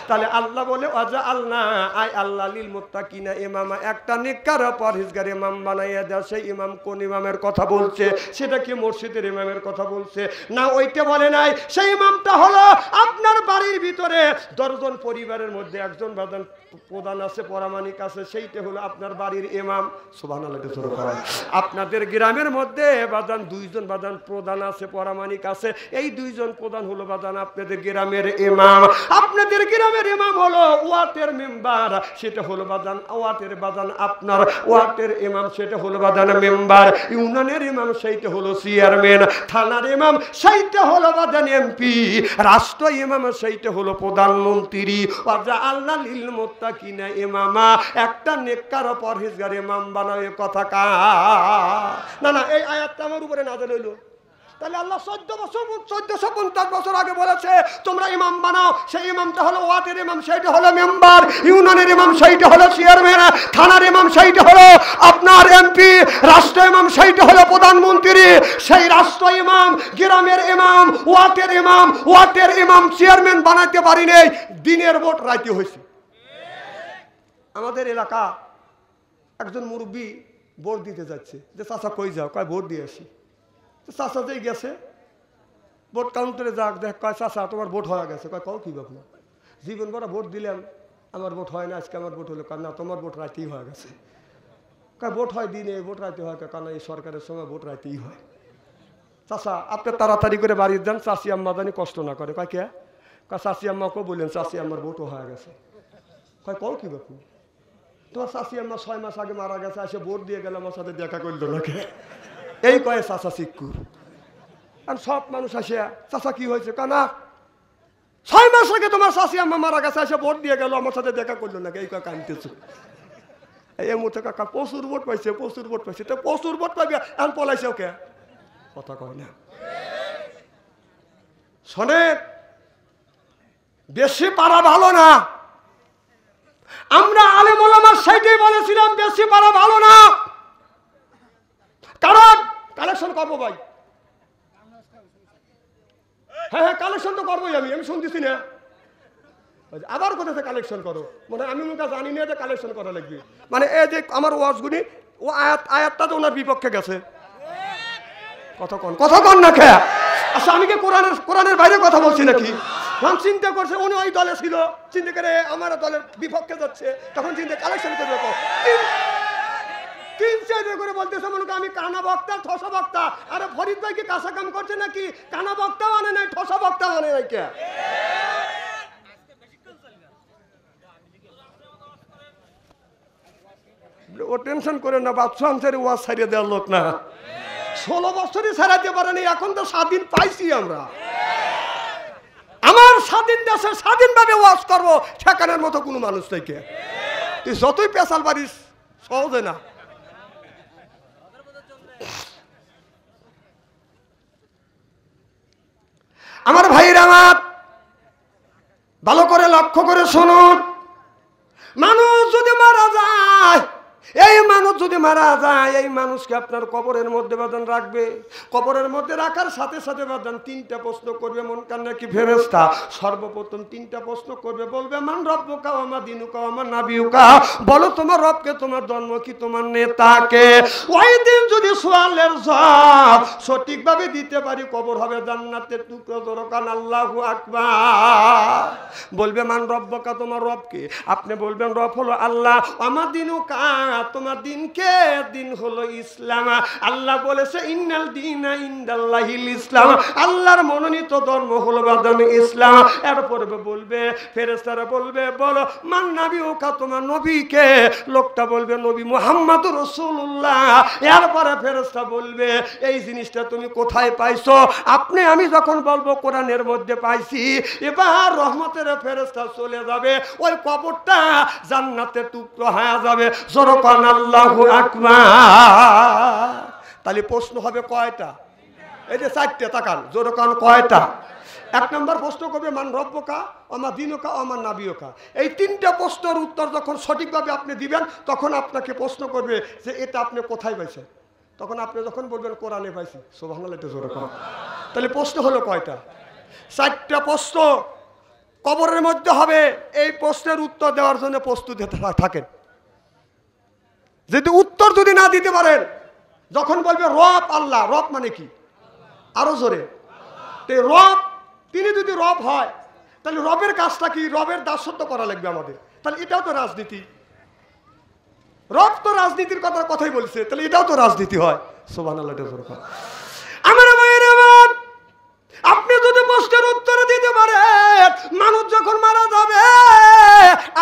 তাহলে আল্লাহ বলে ওয়াজআলনা, আই আল্লাহ লিল মুত্তাকিনা ইমামা, একটা নেককার পরহেজগার ইমাম বানাইয়া দাও। সেই ইমাম কোন ইমামের কথা বলছে? সেটা কি মসজিদের ইমামের কথা বলছে? না, ওইটা বলে নাই। সেই ইমামটা হলো আপনার বাড়ির ভিতরে 10 জন পরিবারের মধ্যে একজন বাদান প্রধান আছে, পরামানিক আছে, সেইটা হলো আপনার বাড়ির ইমাম। সুবহানাল্লাহ। আপনাদের গ্রামের মধ্যে বাদান 2 জন বাদান প্রধান আছে, পরামানিক আছে, এই 2 জন প্রধান হলো বাদান আপনাদের গ্রামের ইমাম। আপনাদের গ্রামের ইমাম হলো ওয়াটের মেম্বার, সেটা হলো বাদান ওয়াটের বাদান আপনার ওয়াটের ইমাম, সেটা হলো বাদান মেম্বার। ইউনিয়নের ইমাম সেইটা হলো চেয়ারম্যান, থানার ইমাম সেইটা হলো বাদান এমপি, রাষ্ট্র ইমাম সেইটা হলো প্রধানমন্ত্রী। ওয়াজআলনা লিল মুত্তাকিনা ইমামা, একটা নেককার পরহেজগার ইমাম বানাবে, কথা কা? না না, এই আয়াতটা আমার উপরে নাযিল হইলো। তাহলে আল্লাহ 1450 বছর আগে বলেছে তোমরা ইমাম বানাও। সেই ইমামটা হলো ওয়াটের ইমাম, সেইটা হলো মেম্বার, ইউনিয়নের ইমাম সেইটা হলো চেয়ারম্যান, থানার ইমাম সেইটা হলো আপনার এমপি, রাষ্ট্র ইমাম সেইটা হলো প্রধানমন্ত্রী। সেই রাষ্ট্র ইমাম, গ্রামের ইমাম, ওয়াটের ইমাম চেয়ারম্যান বানাইতে পারি নেই, দিনের ভোট রাইতে হয়েছে। আমাদের এলাকা একজন মুরব্বী ভোট দিতে যাচ্ছে, যে চাচা কই যাও? কয় ভোট দিয়ে আসি। চাচা যেই গেছে ভোট কাউন্টারে যাক, দেখ, কয় চাচা তোমার ভোট হয়ে গেছে। কয় কও কি বাপু, জীবন ভরা ভোট দিলাম, আমার ভোট হয় না, আজকে আমার ভোট হলো। না, তোমার ভোট রাইতেই হয়ে গেছে। কয় ভোট হয় দিনে, ভোট রাইতে হয়? কারণ এই সরকারের সময় ভোট রাইতেই হয়। চাচা আপনি তাড়াতাড়ি করে বাড়ি যান, চাচি আম্মা জানি কষ্ট না করে। কয় কে? কয় চাচি আম্মাকেও বললেন চাচি আমার ভোটও হয়ে গেছে। কয় কও কি বাপু, তোমার চাচি আম্মা 6 মাস আগে মারা গেছে, এসে ভোট দিয়ে গেল, আমার সাথে দেখা করলো না কে? এই কয়ে চাচা চিক্কুর। আর সব মানুষ আসিয়া চাচা কি হয়েছে? কানা 6 মাস আগে তোমার চাচি আম্মা মারা গেছে, এসে ভোট দিয়ে গেল, আমার সাথে দেখা করলো না কে? এই কয়ে কানতেছ। এই মুহূর্তে কাকা প্রচুর ভোট পাইছে, প্রচুর ভোট পাইছে। তো প্রচুর ভোট পাইবে, এখন পলাইছে ওকে, কথা কয় না। শোনে, বেশি পারা ভালো না। আমরা আলেম ওলামা সেইটাই বলেছিলাম, বেশি পারা ভালো না। কারণ কালেকশন করবো ভাই, হ্যাঁ কালেকশন তো করবোই। আমি শুনতেছি না, আবার কোথাতে কালেকশন করো? মানে আমি ওটা জানি না যে কালেকশন করা লাগবে। মানে এই যে আমার ওয়াজগুলি, ও আয়াতটা তো ওনার বিপক্ষে গেছে। কথা কন না খেয়া। আচ্ছা, আমি কি কোরআনের বাইরে কথা বলছি নাকি? তখন চিন্তা করছে উনি ওই দলে ছিল, চিন্তা করে আমার দলের বিপক্ষে যাচ্ছে, তখন চিন্তা কালেকশন করবে। 3-4 করে বলতেছে মনে করি আমি কানা বক্তা, ঠসা বক্তা। আরে ফরিদ ভাই কি কাঁচা কাম করছে নাকি? কানা বক্তাও আনে নাই, ঠসা বক্তাও আনে নাই। কে ও টেনশন করে না, বাদশা আনসারি ওয়াজ ছাড়িয়ে দেওয়ার লোক না। 16 বছরই ছাড়াতে পারেনি, এখন তো স্বাধীন পাইছি আমরা। আমার স্বাধীন দেশে স্বাধীনভাবে ওয়াজ করবো, ঠেকানোর মতো কোনো মানুষ থেকে তুই যতই পেশাল পারিস, সহজে না। আমার ভাইরা আমার, ভালো করে লক্ষ্য করে শুনুন। মানুষ যদি মারা যায়, এই মানুষ যদি মারা যায়, এই মানুষকে আপনার কবরের মধ্যে বাঁধান রাখবে। কবরের মধ্যে রাখার সাথে সাথে বাঁধান 3টা প্রশ্ন করবে মন কান্না কি ফেরেশতা। সর্বপ্রথম 3টা প্রশ্ন করবে, বলবে মান রব্বুকা ওয়া মা দীনুকা ওয়া মা নাবিয়ুকা, বলো তোমার রবকে, তোমার ধর্ম কি, তোমার নেতাকে। ওই দিন যদি সোয়ালের জবাব সঠিকভাবে দিতে পারি, কবর হবে জান্নাতের টুকরো। দরকান আল্লাহু আকবার। বলবে মান রব্বুকা, তোমার রবকে। আপনি বলবেন রব হলো আল্লাহ। ওয়া মা দীনুকা, তোমার দিনকে দিন হলো ইসলাম। আল্লাহ বলেছে ইন্নাল দীনা ইনদাল্লাহিল ইসলাম, আল্লাহর মনোনীত ধর্ম হলো বাদান ইসলাম। এরপরে বলবে ফেরেশতারা বলবে বলো মান নাবিউকা, তোমার নবীকে? লোকটা বলবে নবী মুহাম্মদুর রাসূলুল্লাহ। এরপরে ফেরেশতা বলবে এই জিনিসটা তুমি কোথায় পাইছো? আমি যখন বলবো কোরআনের মধ্যে পাইছি, এবার রহমতের ফেরেশতা চলে যাবে, ওই কবরটা জান্নাতের টুকরো হয়ে যাবে। জোরকান আল্লাহু আকবার। তাহলে প্রশ্ন হবে কয়টা? এই যে চারটে, তাকান জোরকান কয়টা? এক নম্বর প্রশ্ন করবে মান রব্বুকা ওমা দীনুকা ওমা নাবিয়ুকা। এই তিনটা প্রশ্নের উত্তর যখন সঠিকভাবে আপনি দিবেন, তখন আপনাকে প্রশ্ন করবে যে এটা আপনি কোথায় পাইছেন? তখন আপনি যখন বলবেন কোরআনে পাইছি, সুবহানাল্লাহ, এটা জোরে কর। তাহলে প্রশ্ন হলো কয়টা? চারটা প্রশ্ন কবরের মধ্যে হবে। এই প্রশ্নের উত্তর দেওয়ার জন্য প্রস্তুত থাকেন। যদি উত্তর যদি না দিতে পারেন, যখন বলবে রব আল্লাহ, রব মানে কি? আরো জোরে। রব, তিনি যদি রব হয় তাহলে রবের কাজটা কি? রবের দাসত্ব করা লাগবে আমাদের। তাহলে এটাও তো রাজনীতি। রব তো রাজনীতির কথাই বলছে, তাহলে এটাও তো রাজনীতি হয়। সুবহানাল্লাহ। আমার ভাইয়ের আমার, আপনি যদি প্রশ্নের উত্তর দিতে পারেন, মানুষ যখন মারা যাবে,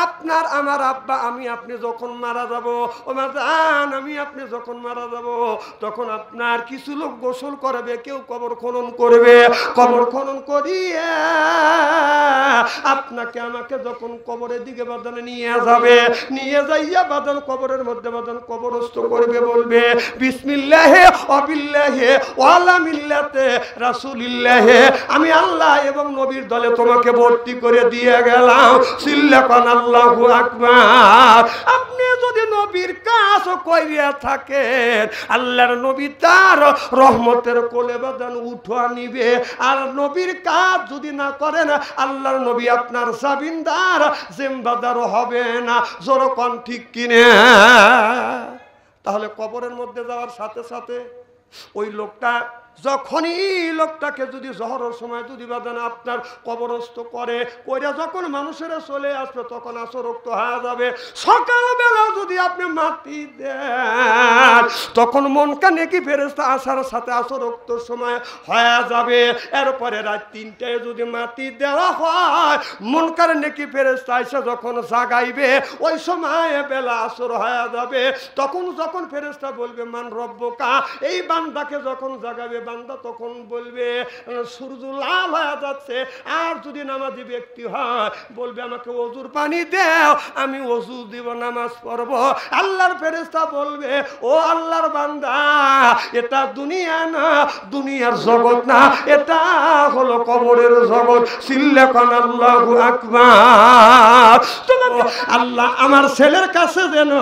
আপনার আমার আব্বা আমি আপনি যখন মারা যাব, ও মাজান আমি আপনি যখন মারা যাব, তখন আপনার কিছু লোক গোসল করবে, কেউ কবর খনন করবে। কবর খনন করিয়ে আপনাকে আমাকে যখন কবরের দিকে বাদানে নিয়ে যাবে, নিয়ে যাইয়া বাদান কবরের মধ্যে বাদান কবরস্থ করবে, বলবে বিসমিল্লাহে ওয়াবিল্লাহে ওয়ালা মিল্লাতে রাসূলিল্লাহ, আমি আল্লাহ এবং নবীর দলে তোমাকে ভর্তি করে দিয়ে গেলাম। সিল্লাকান আল্লাহু আকবার। আপনি যদি নবীর কাজ কইরা থাকেন, আল্লাহর নবী তার রহমতের কোলে বাদান উঠা নিবে। আর নবীর কাজ যদি না করেন, আল্লাহর নবী আপনার জামিনদার জিম্মাদার হবে না। জোরকন ঠিক কিনে? তাহলে কবরের মধ্যে যাওয়ার সাথে সাথে ওই লোকটা যখনই লোকটাকে যদি জহরের সময় যদি বাদান আপনার কবরস্থ করে, কইরা যখন মানুষেরা চলে আসবে, তখন আসরক্ত হয়ে যাবে। সকালবেলা যদি আপনি মাটি দেন, তখন মনকা নেকি ফেরেশতা আসার সাথে আসরক্তর সময় হয়ে যাবে। এরপরে রাত 3টায় যদি মাটি দেওয়া হয়, মনকার নেকি ফেরেশতা এসে যখন জাগাইবে, ওই সময় বেলা আসর হয়ে যাবে। যখন ফেরেশতা বলবে মান রব্বুকা, এই বান্দাকে যখন জাগাবে, বান্দা তখন বলবে সূর্য লাল হয়ে যাচ্ছে। আর যদি নামাজি ব্যক্তি হয়, বলবে আমাকে ওযুর পানি দাও, আমি ওযু দিব, নামাজ পড়ব। আল্লাহর ফেরেশতা বলবে ও আল্লাহর বান্দা, এটা দুনিয়া না, দুনিয়ার জগৎ না, এটা হলো কবরের জগৎ। সিল্লাকান আল্লাহু আকবার। আল্লাহ আমার ছেলের কাছে যেন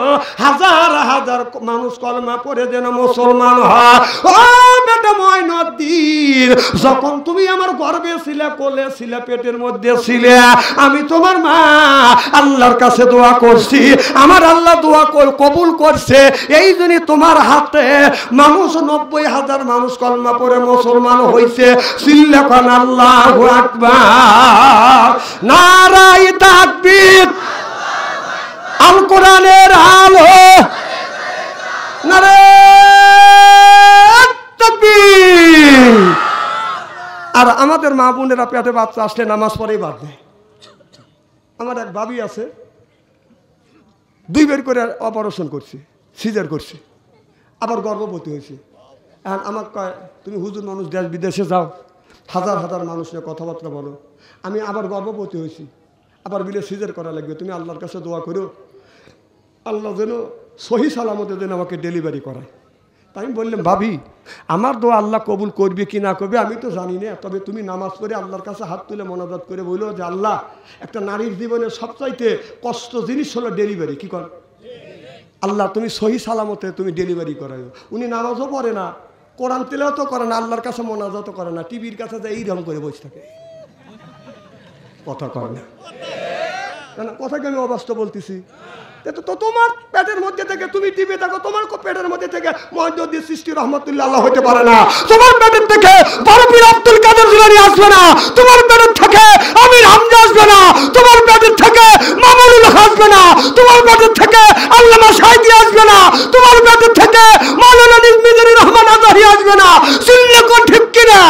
হাজার হাজার মানুষ কলমা পড়ে যেন মুসলমান হয়। ও বেটা ময়নউদ্দিন, যখন তুমি আমার গর্ভে ছিলে, কোলে ছিলে, পেটের মধ্যে ছিলে, আমি তোমার মা আল্লাহর কাছে দোয়া করছি, আমার আল্লাহ দোয়া কবুল করছে। এই জন্য তোমার হাতে মানুষ 90,000 মানুষ কলমা পড়ে মুসলমান হয়েছে। সিল্লাকান আল্লাহু আকবার। নারায়ে তাকবীর। আল কোরআনের আলো। নারায়ে তাকবীর। আর আমাদের মা বোনেরা পেটে বাচ্চা আসলে নামাজ পড়েই বাদ দেয়। আমার এক ভাবি আছে, 2 বার করে অপারেশন করছে, সিজার করছে, আবার গর্ভবতী হয়েছে। এখন আমাকে কয় তুমি হুজুর মানুষ, দেশ বিদেশে যাও, হাজার হাজার মানুষ নিয়ে কথাবার্তা বলো, আমি আবার গর্ভবতী হয়েছি, আবার বিলে সিজার করা লাগবে, তুমি আল্লাহর কাছে দোয়া করো, আল্লাহ যেন সহি সালামতে যেন আমাকে ডেলিভারি করায়। তাই আমি বললাম ভাবি, আমার দোয়া আল্লাহ কবুল করবে কি না করবে আমি তো জানি না, তবে তুমি নামাজ পড়ে আল্লাহর কাছে হাত তুলে মোনাজাত করে বললো যে আল্লাহ, একটা নারীর জীবনে সবচাইতে কষ্ট জিনিস হলো ডেলিভারি। কি কর আল্লাহ, তুমি সহি সালামতে তুমি ডেলিভারি করাইও। উনি নামাজও পড়ে না, কোরআন তেলাওয়াতও করে না, আল্লাহর কাছে মোনাজাতও করে না, টিভির কাছে যায় এইরকম করে বসে থাকে, কথা কয় না। না কথাকে আমি অবাস্তব বলতেছি। তো তোমার পেটের মধ্যে থেকে তুমি টিপে থাকো, তোমার পেটের মধ্যে থেকে মহিউদ্দিন চিশতি রহমতুল্লাহ আলাইহি হতে পারে না। তোমার পেটের থেকে বড় পীর আব্দুল কাদের জিলানী আসবে না। তোমার পেটের থেকে আমির হামজা আসবে না। তোমার পেটের থেকে মামুনুল হক আসবে না। তোমার পেটের থেকে আল্লামা সাঈদী আসবে না। তোমার পেটের থেকে মাওলানা মিজানুর রহমান আজহারী আসবে না। শুনলে কোন ঠিক কিনা?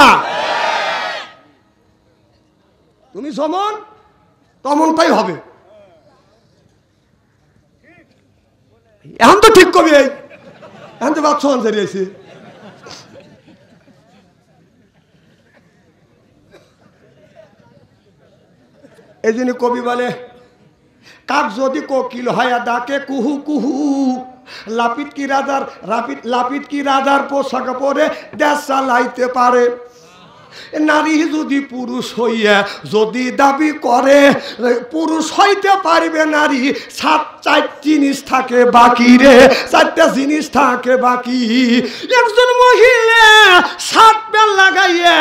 তুমি যেমন তেমনটাই হবে। এখন তো ঠিক কবি, এখন তো বাচ্চা আনসারি আছে। এই জন্য কবি বলে, কাক যদি কোকিল হয়া ডাকে কুহু কুহু, লাপিত কি রাজার পোশাক পরে দেশ চালাইতে পারে। নারী যদি পুরুষ হইয়া যদি দাবি করে পুরুষ হইতে পারবে নারী, চারটা জিনিস থাকে বাকি রে, চারটা জিনিস থাকে বাকি। একজন মহিলা শার্ট প্যান্ট লাগাইয়া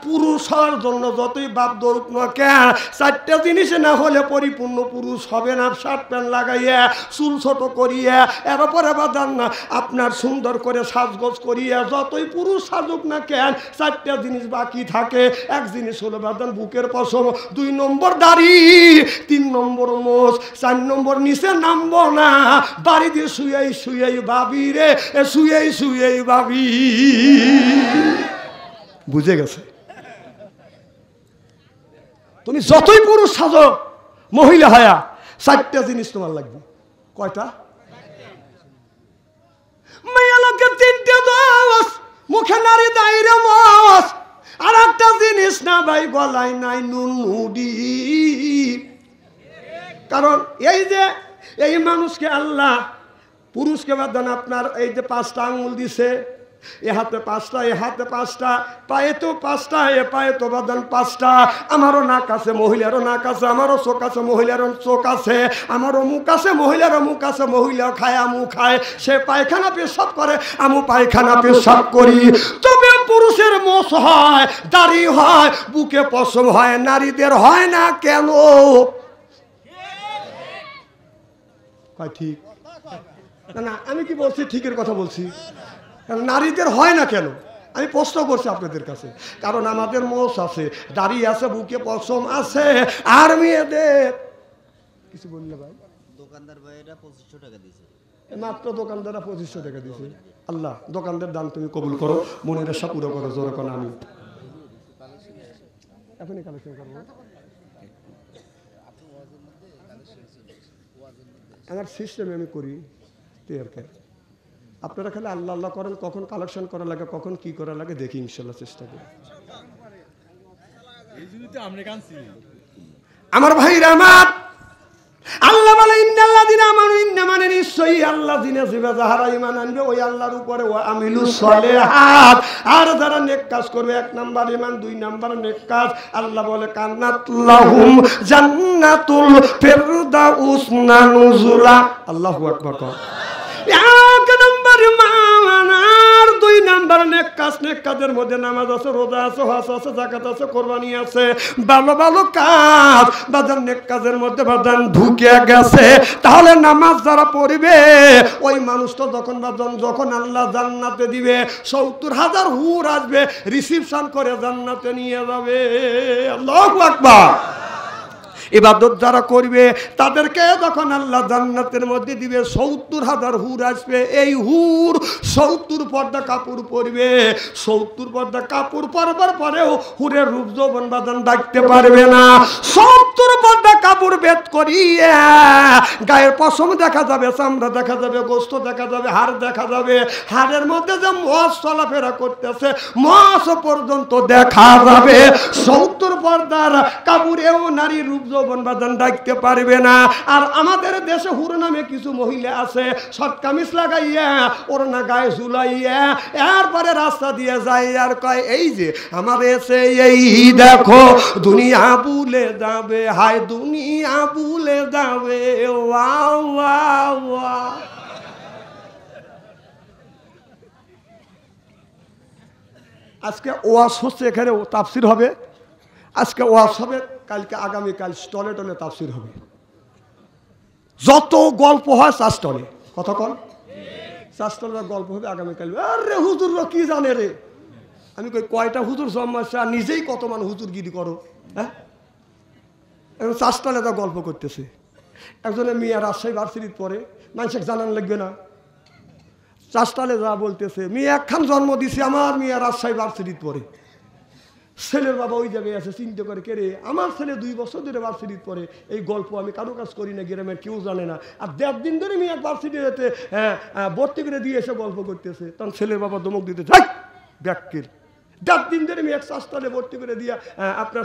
পুরুষ হওয়ার জন্য যতই বাপ দৌড়ুক না কেন, চারটা জিনিস না হলে পরিপূর্ণ পুরুষ হবে না। শার্ট প্যান্ট লাগাইয়া চুল ছোট করিয়া এরপরে বাদান না আপনার সুন্দর করে সাজগোজ করিয়া যতই পুরুষ সাজুক না কেন, চারটা জিনিস বাকি থাকে। এক জিনিস হলো বাদান বুকের পশম, 2 নম্বর দাড়ি, 3 নম্বর মোষ, 4 নম্বর নিচে নামবো না। বাড়ি দিয়ে শুয়েই ভাবি রে, শুয়েই ভাবি। বুঝে গেছে? তুমি যতই পুরুষ সাজো মহিলা হয়া, 4টা জিনিস তোমার লাগবে। কয়টা? মাইয়া লোকে 3টে দোষ, মুখে নারী দাইরে মোষ, আর একটা জিনিস না ভাই গলায় নাই নুনমুড়ি। কারণ এই যে এই মানুষকে আল্লাহ পুরুষকে বাদান আপনার এই যে 5টা আঙ্গুল দিছে, এ হাতে 5টা, এ হাতে 5টা, পায়ে তো 5টা, এ পায়ে তো বাদান 5টা। আমারও নাক আছে, মহিলারও নাক আছে, আমারও চোখ আছে, মহিলারও চোখ আছে, আমারও মুখ আছে, মহিলারও মুখ আছে। মহিলাও খায়, আমু খায়। সে পায়খানা পেশাব করে, আমু পায়খানা পেশাব করি। তবে পুরুষের মোষ হয়, দাড়ি হয়, বুকে পশম হয়, নারীদের হয় না কেন? ঠিক না? আমি কি বলছি? ঠিকের কথা বলছি। নারীদের হয় না কেন আমি প্রশ্ন করছি আপনাদের কাছে। কারণ আমাদের মোষ আছে, দাড়ি আছে, বুকে পশম আছে, আর মেয়েদের কিছু বললে ভাই দোকানদার ভাইরা 2500 টাকা দিয়েছে, মাত্র দোকানদাররা 2500 টাকা দিয়েছে। আল্লাহ দোকানদার দান তুমি কবুল করো, মনের আশা পুরো করো, জোরে কোন আমি এখনই কালেকশন করবো। আমার সিস্টেমে আমি করি টেরকে। আপনারা খালি আল্লাহ আল্লাহ করেন, কখন কালেকশন করা লাগে, কখন কি করা লাগে দেখি, ইনশাল্লাহ চেষ্টা করি। আমার ভাইরা আমার, আল্লাহ বলে ইন্নাল্লাযিনা আমানু, ইন্না মানে নিশ্চয়ই আল্লাযিনা যাহারা ঈমান আনবে ওই আল্লাহর উপরে, ওয়া আমিলুস সলিহাত, আর যারা নেক কাজ করবে। 1 নাম্বার ঈমান, 2 নাম্বার নেক কাজ। আল্লাহ বলে কান্নাত লাহুম জান্নাতুল ফিরদাউস নুজুলা। আল্লাহু আকবার। 1 নাম্বার ঈমান, আর 2 নাম্বার নেক কাজ। নেক কাজের মধ্যে নামাজ আছে, রোজা আছে, হজ আছে, যাকাত আছে, কোরবানি আছে, ভালো ভালো কাজ। বাজার নেক কাজের মধ্যে বাজান ঢুকে গেছে। তাহলে নামাজ যারা পড়বে ওই মানুষটা যখন আল্লাহ জান্নাতে দিবে, 70,000 হুর আসবে, রিসিপশন করে জান্নাতে নিয়ে যাবে। আল্লাহু আকবার। ইবাদত যারা করবে তাদেরকে যখন আল্লাহ জান্নাতের মধ্যে দিবে, 70,000 হুর আসবে। এই হুর 70 পর্দা কাপড় পরবে। 70 পর্দা কাপড় পরবার পরেও হুরের রূপ যৌবন বাদান ডাকতে পারবে না। 70 পর্দা কাপড় বেদ করিয়া গায়ের পশম দেখা যাবে, চামড়া দেখা যাবে, গোস্ত দেখা যাবে, হাড় দেখা যাবে। হাড়ের মধ্যে যে মস চলাফেরা করতেছে, মস পর্যন্ত দেখা যাবে। 70 পর্দার কাপড়েও নারীর রূপ যৌবন বাদান ডাকতে পারবে না। আর আমাদের দেশে হুর নামে কিছু মহিলা আছে, শর্ট কামিজ লাগাইয়া ওড়না গায়ে ঝুলাইয়া এরপরে রাস্তা দিয়ে যায় আর কয় এই যে আমার এসে এই দেখো দুনিয়া ভুলে যাবে, হায় দুনিয়া ভুলে যাবে। Wow wow wow. আজকে ওয়াজ হচ্ছে, এখানে তাফসির হবে। আজকে ওয়াজ হবে, কালকে আগামীকাল স্টলে টলে তাফসির হবে। যত গল্প হয় চাষটলে, কথা কন, চাষটলের গল্প হবে আগামীকাল। আরে হুজুররা কি জানে রে, আমি কই কয়টা হুজুর জন্মাচ্ছে আর নিজেই কত মান হুজুরগিরি করো। হ্যাঁ, এখন চাষটলে তো গল্প করতেছে। একজনের মেয়ে রাজশাহী ভার্সিটিতে পড়ে, মানুষের জানান লাগবে না, চাষটলে যা বলতেছে মেয়ে একখান জন্ম দিছে, আমার মেয়ে রাজশাহী ভার্সিটিতে পড়ে। ছেলের বাবা ওই জায়গায় আছে, চিন্তা করে কে রে, আমার ছেলে 2 বছর ধরে ভার্সিটিতে পড়ে, এই গল্প আমি কারো কাজ করি না, গ্রামের কেউ জানে না, আর 1.5 দিন ধরে মেয়ে ভার্সিটিতে ভর্তি করে দিয়ে এসে গল্প করতেছে। তখন ছেলের বাবা ধমক দিতে যাই ব্যাকির, 1.5 দিন ধরে মেয়ে চাষটলে ভর্তি করে দিয়া আপনার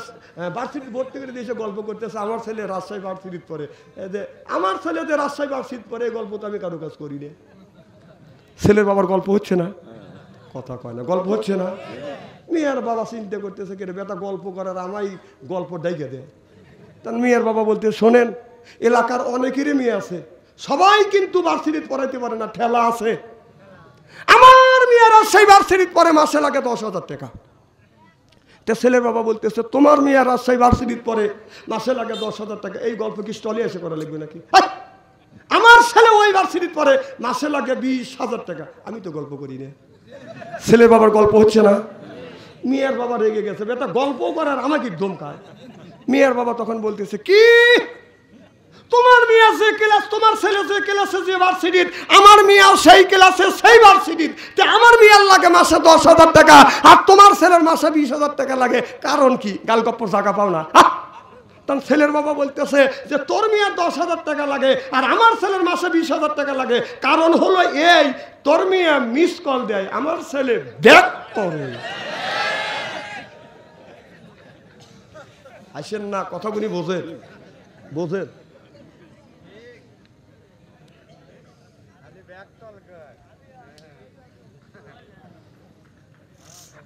ভার্সিটি ভর্তি করে দিয়ে এসে গল্প করতেছে, আমার ছেলে রাজশাহী ভার্সিটিতে পড়ে। যে আমার ছেলে যে রাজশাহী ভার্সিটিতে পড়ে, এই গল্প তো আমি কারো কাজ করি না। ছেলের বাবার গল্প হচ্ছে না, কথা কয় না, গল্প হচ্ছে না। মেয়ের বাবা চিন্তা করতেছে কে রে বেটা গল্প করার আমাই গল্প ডাইকে দেয়। তার মেয়ের বাবা বলতে, শোনেন এলাকার অনেকেরই মেয়ে আছে, সবাই কিন্তু ভার্সিটিতে পড়াইতে পারে না, ঠেলা আছে। আমার মেয়েরা সেই ভার্সিটিতে পড়ে, মাসে লাগে 10,000 টাকা। তা ছেলের বাবা বলতেছে, তোমার মেয়ে রাজশাহী ভার্সিটিতে পড়ে, মাসে লাগে 10,000 টাকা, এই গল্প কি স্টলে এসে করা লাগবে নাকি? আমার ছেলে ওই ভার্সিটিতে পড়ে, মাসে লাগে 20,000 টাকা, আমি তো গল্প করি না। ছেলের বাবার গল্প হচ্ছে না। মেয়ের বাবা রেগে গেছে, বেটা গল্প করার আমাকে ধমকায়। মেয়ের বাবা তখন বলতেছে, কি তোমার মেয়ে যে ক্লাস, তোমার ছেলে যে ক্লাসে যে ভার্সিটির, আমার মেয়েও সেই ক্লাসে সেই ভার্সিটির, তে আমার মেয়ের লাগে মাসে 10,000 টাকা, আর তোমার ছেলের মাসে 20,000 টাকা লাগে, কারণ কি? গালগপ্পর জায়গা পাও না। তখন ছেলের বাবা বলতেছে যে তোর মেয়ের 10,000 টাকা লাগে আর আমার ছেলের মাসে 20,000 টাকা লাগে, কারণ হলো এই, তোর মেয়ে মিস কল দেয়, আমার ছেলে ব্যাক করে। আসেন না, কথাগুলি বোঝেন, বোঝেন।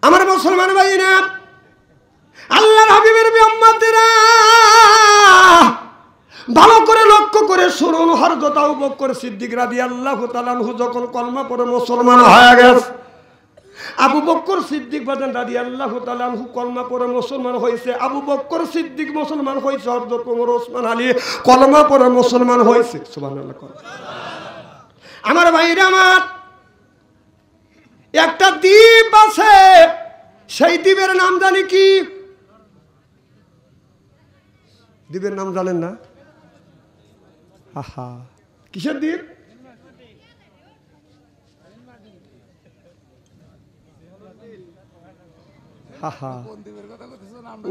আমার মুসলমান ভাইরা, আল্লাহর হাবিবের উম্মতেরা, ভালো করে লক্ষ্য করে শুনুন। হযরত আবু বকর সিদ্দিক রাদিয়াল্লাহু তাআলা আনহু যখন কলমা পড়ে মুসলমান হয়ে গেছে, আবু বকর সিদ্দিক বাজান রাদিয়াল্লাহু তাআলা আনহু কলমা পড়ে মুসলমান হয়েছে। আবু বকর সিদ্দিক মুসলমান হয়েছে, হযরত ওমর ওসমান আলী কলমা পড়ে মুসলমান হয়েছে। সুবহানাল্লাহ। আমার ভাইরা আমার, একটা দ্বীপ আছে, সেই দ্বীপের নাম জানি কি? দ্বীপের নাম জানেন না? আহা, কিসের দ্বীপ?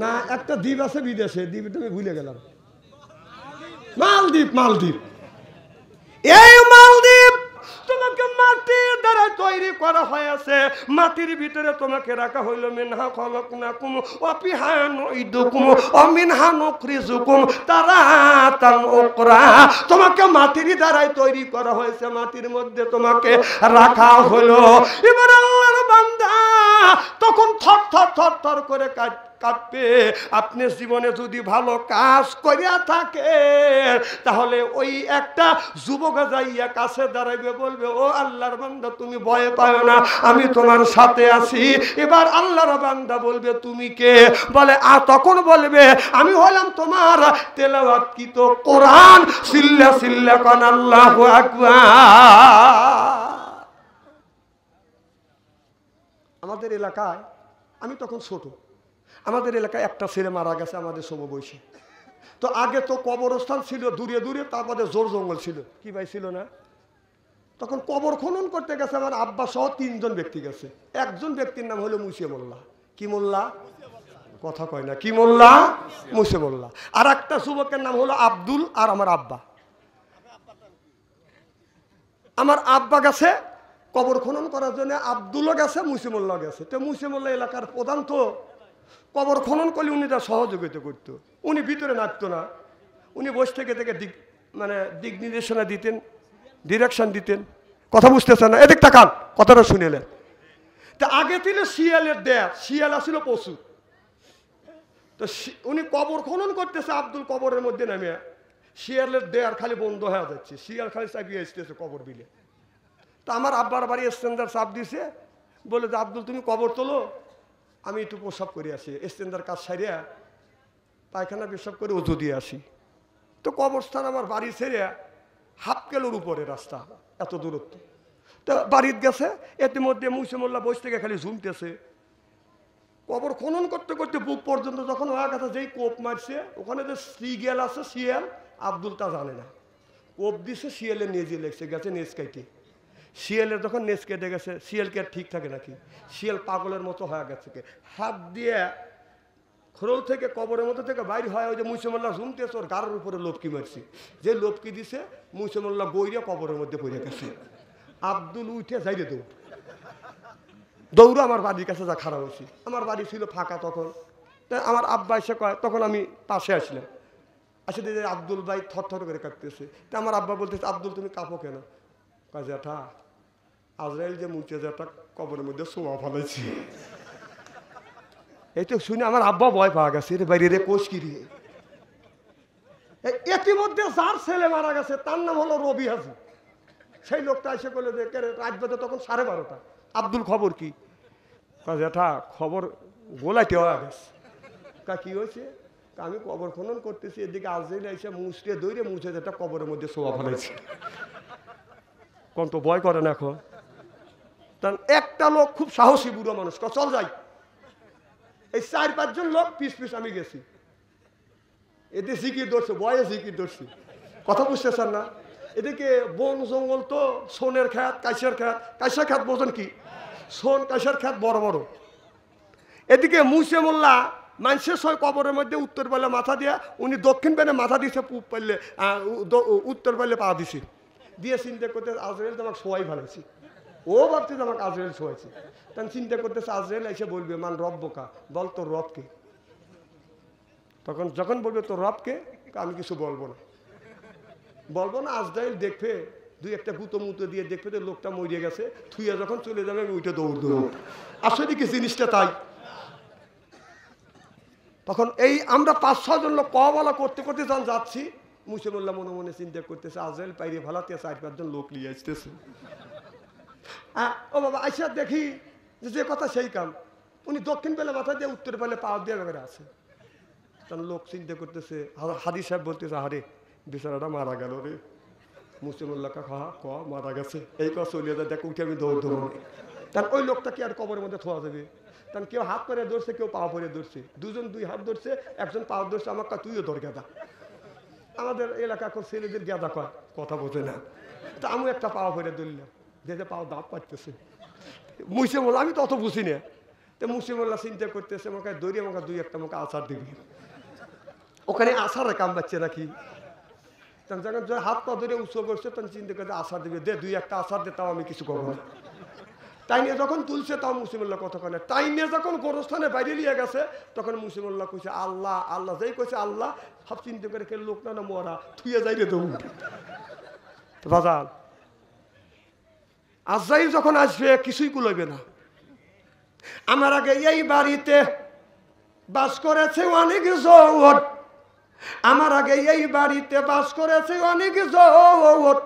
না, একটা দ্বীপ আছে বিদেশে, দ্বীপটা আমি ভুলে গেলাম। মালদ্বীপ, মালদ্বীপ। এই মালদ্বীপ তোমাকে মাটির দ্বারা তৈরি করা হয়েছে, মাটির ভিতরে তোমাকে রাখা হইল। মিনহা খলাকনাকুম ওয়া ফিহা নুঈদুকুম ওয়া মিনহা নুখরিজুকুম তারাতান উখরা। তোমাকে মাটির দ্বারাই তৈরি করা হয়েছে, মাটির মধ্যে তোমাকে রাখা হলো। এবার আল্লাহর বান্দা তখন থর থর থর থর করে কাঁপবে। আপনি জীবনে যদি ভালো কাজ করিয়া থাকে, তাহলে ওই একটা যুবক যাইয়া কাছে দাঁড়াইবে, বলবে, ও আল্লাহর বান্দা তুমি ভয় পাও না, আমি তোমার সাথে আছি। এবার আল্লাহর বান্দা বলবে, তুমি কে? বলে, তখন বলবে, আমি হলাম তোমার তেলাওয়াতকৃত কোরআন। সিল্লা সিল্লা কান আল্লাহু আকবার। আমাদের এলাকায়, আমি তখন ছোট, আমাদের এলাকায় একটা ছেলে মারা গেছে আমাদের সমবয়সী। তো আগে তো কবরস্থান ছিল দূরে দূরে, তারপরে জোর জঙ্গল ছিল, কি ভাই ছিল না? তখন কবর খনন করতে গেছে আমার আব্বা সহ 3 জন ব্যক্তি গেছে। একজন ব্যক্তির নাম হলো মুসে মোল্লা। কি মোল্লা? কথা কয় না, কি মোল্লা? মুসে মোল্লা। আর একটা যুবকের নাম হলো আব্দুল। আর আমার আব্বা, আমার আব্বা গেছে কবর খনন করার জন্য, আব্দুলও গেছে, মুসে মোল্লা গেছে। তো মুসে মোল্লা এলাকার প্রধান, তো কবর খনন করলে উনি তার সহযোগিতা করতো। উনি ভিতরে নাচতো না, উনি বসে থেকে দিক নির্দেশনা দিতেন, ডিরেকশন দিতেন। কথা বুঝতেছেন না? এদিক তাকান, কথাটা শুনেলেন। তা আগে ছিল শিয়ালের দেয়া, শিয়াল আসছিল পশু। তো উনি কবর খনন করতেছে, আব্দুল কবরের মধ্যে নামে, শিয়ালের দেয়ার খালি বন্ধ হয়ে যাচ্ছে, শিয়াল খালি চাপিয়ে আসতেছে কবর বিলে। তা আমার আব্বার বাড়ি স্ট্যান্ডার চাপ দিছে, বলে যে, আব্দুল তুমি কবর তোলো, আমি একটু প্রসাব করে আসি, স্ট্যান্ডার কাজ সারিয়া পায়খানা পেশাব করে উজু দিয়ে আসি। তো কবরস্থান আমার বাড়ি ছেড়ে কিলোর উপরে রাস্তা, এত দূরত্ব। তো বাড়িতে গেছে, ইতিমধ্যে মুসে মোল্লা বসে থেকে খালি ঝুমতেছে। কবর খনন করতে করতে বুক পর্যন্ত যখন হওয়ার কথা, যেই কোপ মারছে, ওখানে যে সিগেল আছে, শিয়াল, আব্দুল তা জানে না। কোপ দিছে, শিয়ালের নেজে লেগছে, গেছে নেজ কাইটে। শিয়ালের যখন নেজ কেটে গেছে, শিয়ালকে আর ঠিক থাকে নাকি? শিয়াল পাগলের মতো হয়ে গেছে, হাত দিয়ে খোরল থেকে কবরের মতো থেকে বাইরে হয়, ওই যে মুসেমল্লা ঝুমতেছে, ওর গাড়ের উপরে লোপকি মারছি। যে লোপকি দিছে, মুসেমল্লা বইরে কবরের মধ্যে পড়ে গেছে। আব্দুল উঠে যাইরে দৌড়ো আমার বাড়ির কাছে যা খারাপ হয়েছি। আমার বাড়ি ছিল ফাঁকা তখন। তাই আমার আব্বা এসে কয়, তখন আমি পাশে আসলাম, আসে যে আব্দুল ভাই থরথর করে কাঁপতেছে। তা আমার আব্বা বলতেছে, আব্দুল তুমি কাঁপো কেন? কয় জ্যাঠা, আজরাইল যে মুচে জ্যাঠা কবরের মধ্যে শোয়া ফেলেছি। এই তো শুনে আমার আব্বা ভয় পাওয়া গেছে, রে বাইরে রে কোষ কি রে। ইতিমধ্যে যার ছেলে মারা গেছে তার নাম হলো রবি হাজি। সেই লোকটা এসে করলে যে রাত বাজে তখন 12:30। আব্দুল খবর কি? জ্যাঠা খবর গোলাইতে হয়ে গেছে। কি হয়েছে? আমি কবর খনন করতেছি, এদিকে আজরাইল এসে মুছড়ে দৌড়ে মুছে যেটা কবরের মধ্যে শোয়া ফেলেছে। কোন তো ভয় করে না এখন। কারণ একটা লোক খুব সাহসী বুড়ো মানুষ, চল যাই। এই 4-5 জন লোক পিস পিস আমি গেছি। এতে জিকির ধরছে, বয়ে জিকির ধরছি। কথা বুঝতেছেন না? এদিকে বন জঙ্গল তো, সোনের খ্যাত, কাইসার খ্যাত। কাইসার খ্যাত বোঝেন কি? সোন কাইসার খ্যাত বড় বড়। এদিকে মুসে মোল্লা মানুষের সয় কবরের মধ্যে উত্তর পাল্লে মাথা দিয়া, উনি দক্ষিণ পালে মাথা দিছে, পূব পাল্লে উত্তর পাল্লে পা দিছে। দিয়ে চিন্তা করতে, আজরাইল তো আমাকে শোয়াই ভালোছি। ও ভাবছে যে আমাকে আজরাইল শোয়াইছে। তখন চিন্তা করতেছে, আজরাইল এসে বলবে, মান রব বোকা, বল তোর রবকে। তখন যখন বলবে তোর রবকে, আমি কিছু বলবো না। বলবো না, আজরাইল দেখবে, 2-1টা গুঁতো মুতো দিয়ে দেখবে যে লোকটা মরিয়ে গেছে, থুইয়া যখন চলে যাবে আমি উঠে দৌড় দেবো। আসলে কি জিনিসটা তাই? তখন এই আমরা 5-6 জন লোক বলা করতে করতে যখন যাচ্ছি, মুসেমুল্লাহ মনে মনে চিন্তা করতেছে, আজরাইল পাইরে ভালাতে 4-5 জন লোক নিয়ে আসতেছে। ও বাবা, আইসা দেখি যে কথা সেই কাম। উনি দক্ষিণ পেলে মাথা দিয়ে, উত্তর পেলে পা দিয়ে ব্যাপারে আছে। তখন লোক চিন্তা করতেছে, হাদি সাহেব বলতেছে, আরে বেচারাটা মারা গেল রে। মুসিমুল্লাহ ক মারা গেছে, এই কথা চলিয়ে যায়, দেখ উঠে আমি দৌড় দেবো। তার ওই লোকটা কি আর কবরের মধ্যে থোয়া যাবে? তখন কেউ হাত পরে ধরছে, কেউ পা পরে ধরছে। 2 জন 2 হাত ধরছে, একজন পা ধরছে। আমার তুইও ধর গেদা। আমাদের এলাকা এখন ছেলেদের গেদা কয়, কথা বোঝে না। তা আমি একটা পা পরে ধরলাম, যে পাও দাঁত পাচ্ছে। মুসিমুল্লাহ আমি তো অত বুঝি না। তো মুসিমুল্লাহ চিন্তা করতেছে, আমাকে দৌড়িয়ে আমাকে 2-1টা আমাকে আচার দিবি। ওখানে আচারে কাম পাচ্ছে নাকি? তখন যখন হাত পা ধরে উৎসব করছে, তখন চিন্তা করতে আচার দিবে, দে 2-1টা আচার দে, তাও আমি কিছু করবো না। তাই নিয়ে যখন তুলছে, তাও মুসিমুল্লাহ কতক্ষণে। তাই নিয়ে যখন গোরস্থানে বাইরে নিয়ে গেছে, তখন মুসিমুল্লাহ কইছে, আল্লাহ আল্লাহ। যেই কইছে আল্লাহ, সব চিন্তা করে কে লোক না মরা, থুয়ে যাই রে দৌড়। বাজার আজরাইল যখন আসবে, কিছুই কুলাইবে না। আমার আগে এই বাড়িতে বাস করেছে অনেক জগৎ, আমার আগে এই বাড়িতে বাস করেছে অনেক জগৎ।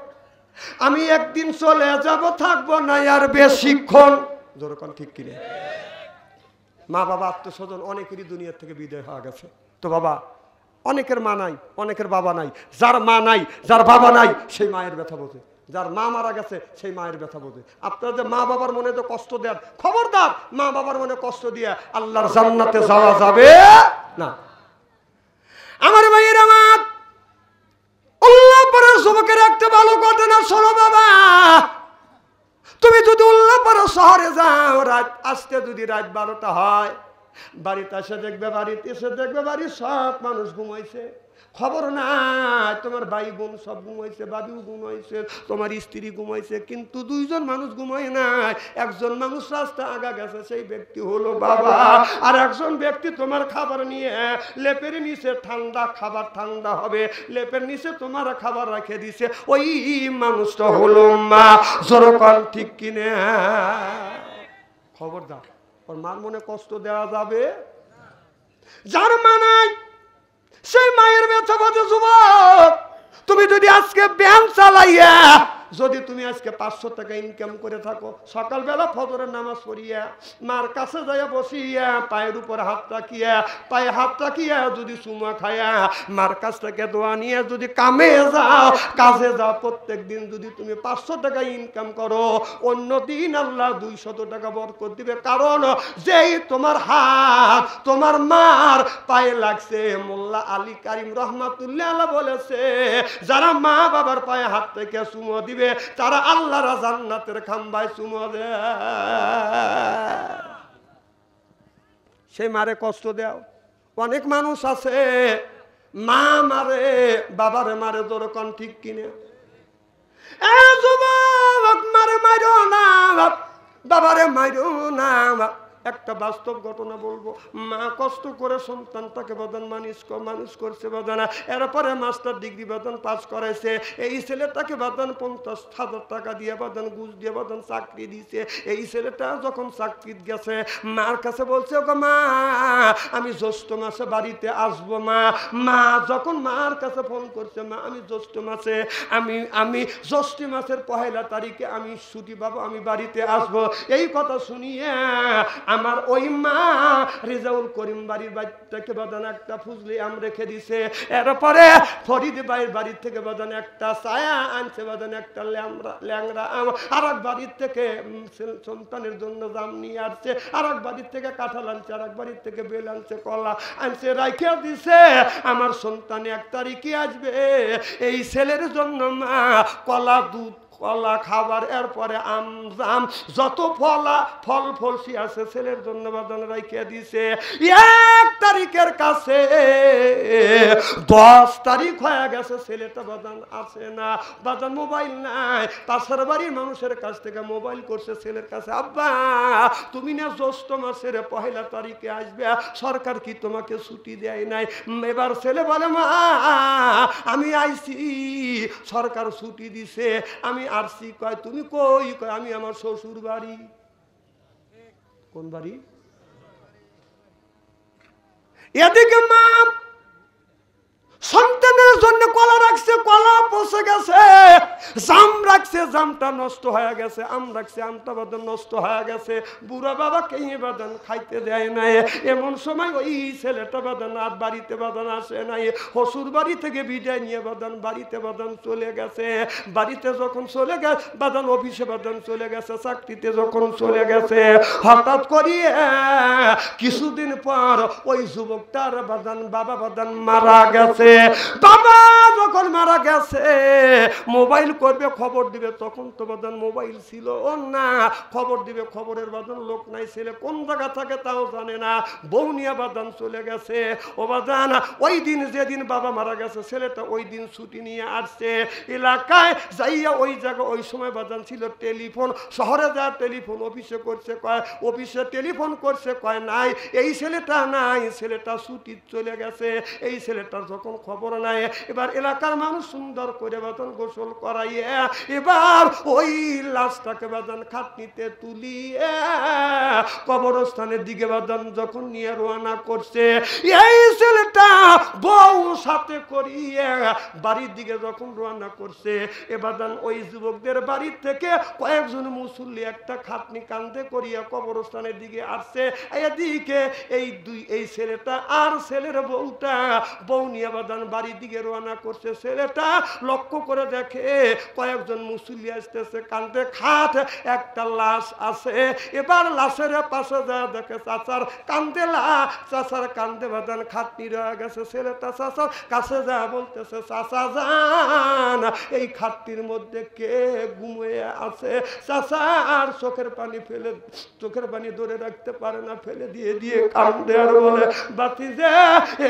আমি একদিন চলে যাব, থাকবো না আর বেশিক্ষণ। যেরকম ঠিক কিনে মা বাবা আত্মস্বজন অনেকেরই দুনিয়ার থেকে বিদায় হয়ে গেছে। তো বাবা, অনেকের মা নাই, অনেকের বাবা নাই। যার মা নাই, যার বাবা নাই, সেই মায়ের ব্যথা বোঝে। যার মা মারা গেছে, সেই মায়ের ব্যথা বোঝে। আপনারা যে মা বাবার মনে তো কষ্ট দেন, খবরদার মা বাবার মনে কষ্ট দিয়ে আল্লাহর জান্নাতে যাওয়া যাবে না। আমার ভাইয়ের, আমার আল্লাহ পরে সবকে রাখতে ভালো কথা না। শোনো বাবা, তুমি যদি উল্লাহ পরে শহরে যাও, রাত আসতে যদি রাত 12টা হয়, বাড়িতে এসে দেখবে, বাড়ির সব মানুষ ঘুমাইছে, খবর নাই। তোমার ভাই বোন সব ঘুমাইছে, বাবিও ঘুমাইছে, তোমার স্ত্রী ঘুমাইছে, কিন্তু 2 জন মানুষ ঘুমায় নাই। একজন মানুষ রাস্তা আগা গেছে, সেই ব্যক্তি হলো বাবা। আর একজন ব্যক্তি তোমার খাবার নিয়ে লেপের নিচে, ঠান্ডা খাবার ঠান্ডা হবে, লেপের নিচে তোমার খাবার রেখে দিছে, ওই মানুষটা হলো মা। যেরকম ঠিক কিনে খবরদার, ওর মার মনে কষ্ট দেওয়া যাবে। যার মা নাই, সেই মায়ের ব্যথা বোঝে। যুবক, তুমি যদি আজকে ব্যায়াম চালাইয়া যদি তুমি আজকে 500 টাকা ইনকাম করে থাকো, সকালবেলা ফজরের নামাজ পড়িয়া মার কাছে যাইয়া বসিয়া পায়ের উপর হাত রাখিয়া পায়ে হাত রাখিয়া যদি চুমা খায়া মার কাছ থেকে দোয়া নিয়ে যদি কাজে যাও, প্রত্যেক দিন যদি তুমি 500 টাকা ইনকাম করো, অন্য দিন আল্লাহ 200 টাকা বরকত দিবে। কারণ যেই তোমার হাত তোমার মার পায়ে লাগছে, মোল্লা আলী কারিম রহমাতুল্লাহ আলাইহি বলেছে, যারা মা বাবার পায়ে হাত থেকে চুমো দিবে তারা আল্লাহর জান্নাতের খাম্বায় চুমো দেয়। সেই মারে কষ্ট দাও। অনেক মানুষ আছে মা মারে বাবারে মারে, দরকার ঠিক কিনে? এ যুবক, মারে মারো না, বাবারে মারো না। একটা বাস্তব ঘটনা বলবো। মা কষ্ট করে সন্তানটাকে বাদান মানুষ করছে বাদানা, এরপরে মাস্টার ডিগ্রি বাদান পাস করাইছে। এই ছেলেটাকে বাদান 50,000 টাকা দিয়ে বাদান ঘুষ দিয়ে বাদান চাকরি দিছে। এই ছেলেটা যখন চাকরি গেছে মার কাছে বলছে, ওগো মা, আমি জ্যৈষ্ঠ মাসে বাড়িতে আসবো। মা যখন মার কাছে ফোন করছে, মা আমি জ্যৈষ্ঠ মাসে আমি জ্যৈষ্ঠ মাসের 1 তারিখে আমি ছুটি পাবো, আমি বাড়িতে আসবো। এই কথা শুনিয়ে আমার ওই মা রেজাউল করিম বাড়ির বাড়িটাকে বাদান একটা ফুজলি আম রেখে দিছে। এরপরে ফরিদ ভাইয়ের বাড়ির থেকে বাদান একটা ছায়া আনছে, বাদান একটা ল্যাংরা আম। আর এক বাড়ির থেকে সন্তানের জন্য জাম নিয়ে আসছে, আর এক বাড়ির থেকে কাঁঠাল আনছে, আর এক বাড়ির থেকে বেল আনছে, কলা আনছে, রাইখে দিছে। আমার সন্তান 1 তারিখে আসবে, এই ছেলের জন্য মা কলা দুধ কলা খাবার, এরপরে আম জাম যত ফল ফলসি আছে ছেলের জন্য বাদান রাইখে দিছে। 1 তারিখের কাছে 10 তারিখ হয়ে গেছে, ছেলেটা বাদান আসে না। বাদান মোবাইল নাই, পাশের বাড়ির মানুষের কাছ থেকে মোবাইল করছে ছেলের কাছে, আব্বা তুমি না জ্যৈষ্ঠ মাসের 1 তারিখে আসবে, সরকার কি তোমাকে ছুটি দেয় নাই? এবার ছেলে বলে, মা আমি আইছি, সরকার ছুটি দিছে, আমি আসছি। কয় তুমি কই? কয় আমি আমার শ্বশুর বাড়ি। কোন বাড়ি? এদিকে মা সন্তানের জন্য কলা রাখছে, কলা পচে গেছে। জাম রাখছে, জামটা নষ্ট হয়ে গেছে। আম রাখছে, আমটা বাদান নষ্ট হয়ে গেছে। বুড়া বাবাকে বাদান খাইতে দেয় নাই। এমন সময় ওই ছেলেটা বাদান আর বাড়িতে বাদান আসে নাই। শ্বশুর বাড়ি থেকে বিদায় নিয়ে বাদান বাড়িতে বাদান চলে গেছে। বাড়িতে যখন চলে গেছে বাদান অফিসে বাদান চলে গেছে, চাকরিতে যখন চলে গেছে, হঠাৎ করিয়ে কিছুদিন পর ওই যুবকটার বাদান বাবা বাদান মারা গেছে। বাবা যখন মারা গেছে, মোবাইল করবে, খবর দিবে, তখন তো বাদান মোবাইল ছিল না, খবর দিবে, খবরের বাদান লোক নাই। ছেলে কোন জায়গা থাকে তাও জানে না, বউ নিয়ে বাদান চলে গেছে। ও বাদান ওই দিন যেদিন বাবা মারা গেছে, ছেলেটা ওই দিন ছুটি নিয়ে আসছে এলাকায় যাইয়া, ওই জায়গা ওই সময় বাদান ছিল টেলিফোন, শহরে যা টেলিফোন, অফিসে করছে কয়, অফিসে টেলিফোন করছে কয় নাই, এই ছেলেটা নাই, ছেলেটা ছুটি চলে গেছে। এই ছেলেটার যখন খবর নাই, এবার এলাকার মানুষ সুন্দর করে বাদান গোসল করাইয়ে এবার ওই লাশটাকে বাদান খাটনিতে তুলিয়ে কবরস্থানের দিকে বাদান যখন নিয়ে রওনা করছে, এই ছেলেটা বউ সাথে করিয়ে বাড়ির দিকে যখন রওনা করছে, এবাদান ওই যুবকদের বাড়ির থেকে কয়েকজন মুসল্লি একটা খাটনি কান্দে করিয়া কবরস্থানের দিকে আসছে। এদিকে এই ছেলেটা আর ছেলের বউটা, বউ নিয়ে বাদান বাড়ির দিকে রওনা করছে। ছেলেটা লক্ষ্য করে দেখে কয়েকজন মুসল্লি আসতেছে, কান্দে খাট একটা লাশ আছে। এবার লাশের পাশে যা দেখে চাচার কান্দে চাচার কান্দে বাদান খাটনি রয়ে গেছে। ছেলেটা চাচার কাছে যা বলতেছে, চাচা যান, এই খাটনির মধ্যে কে ঘুমিয়ে আছে? চাচা আর চোখের পানি ধরে রাখতে পারে না, ফেলে দিয়ে কান্দে আর বলে, বাতিজা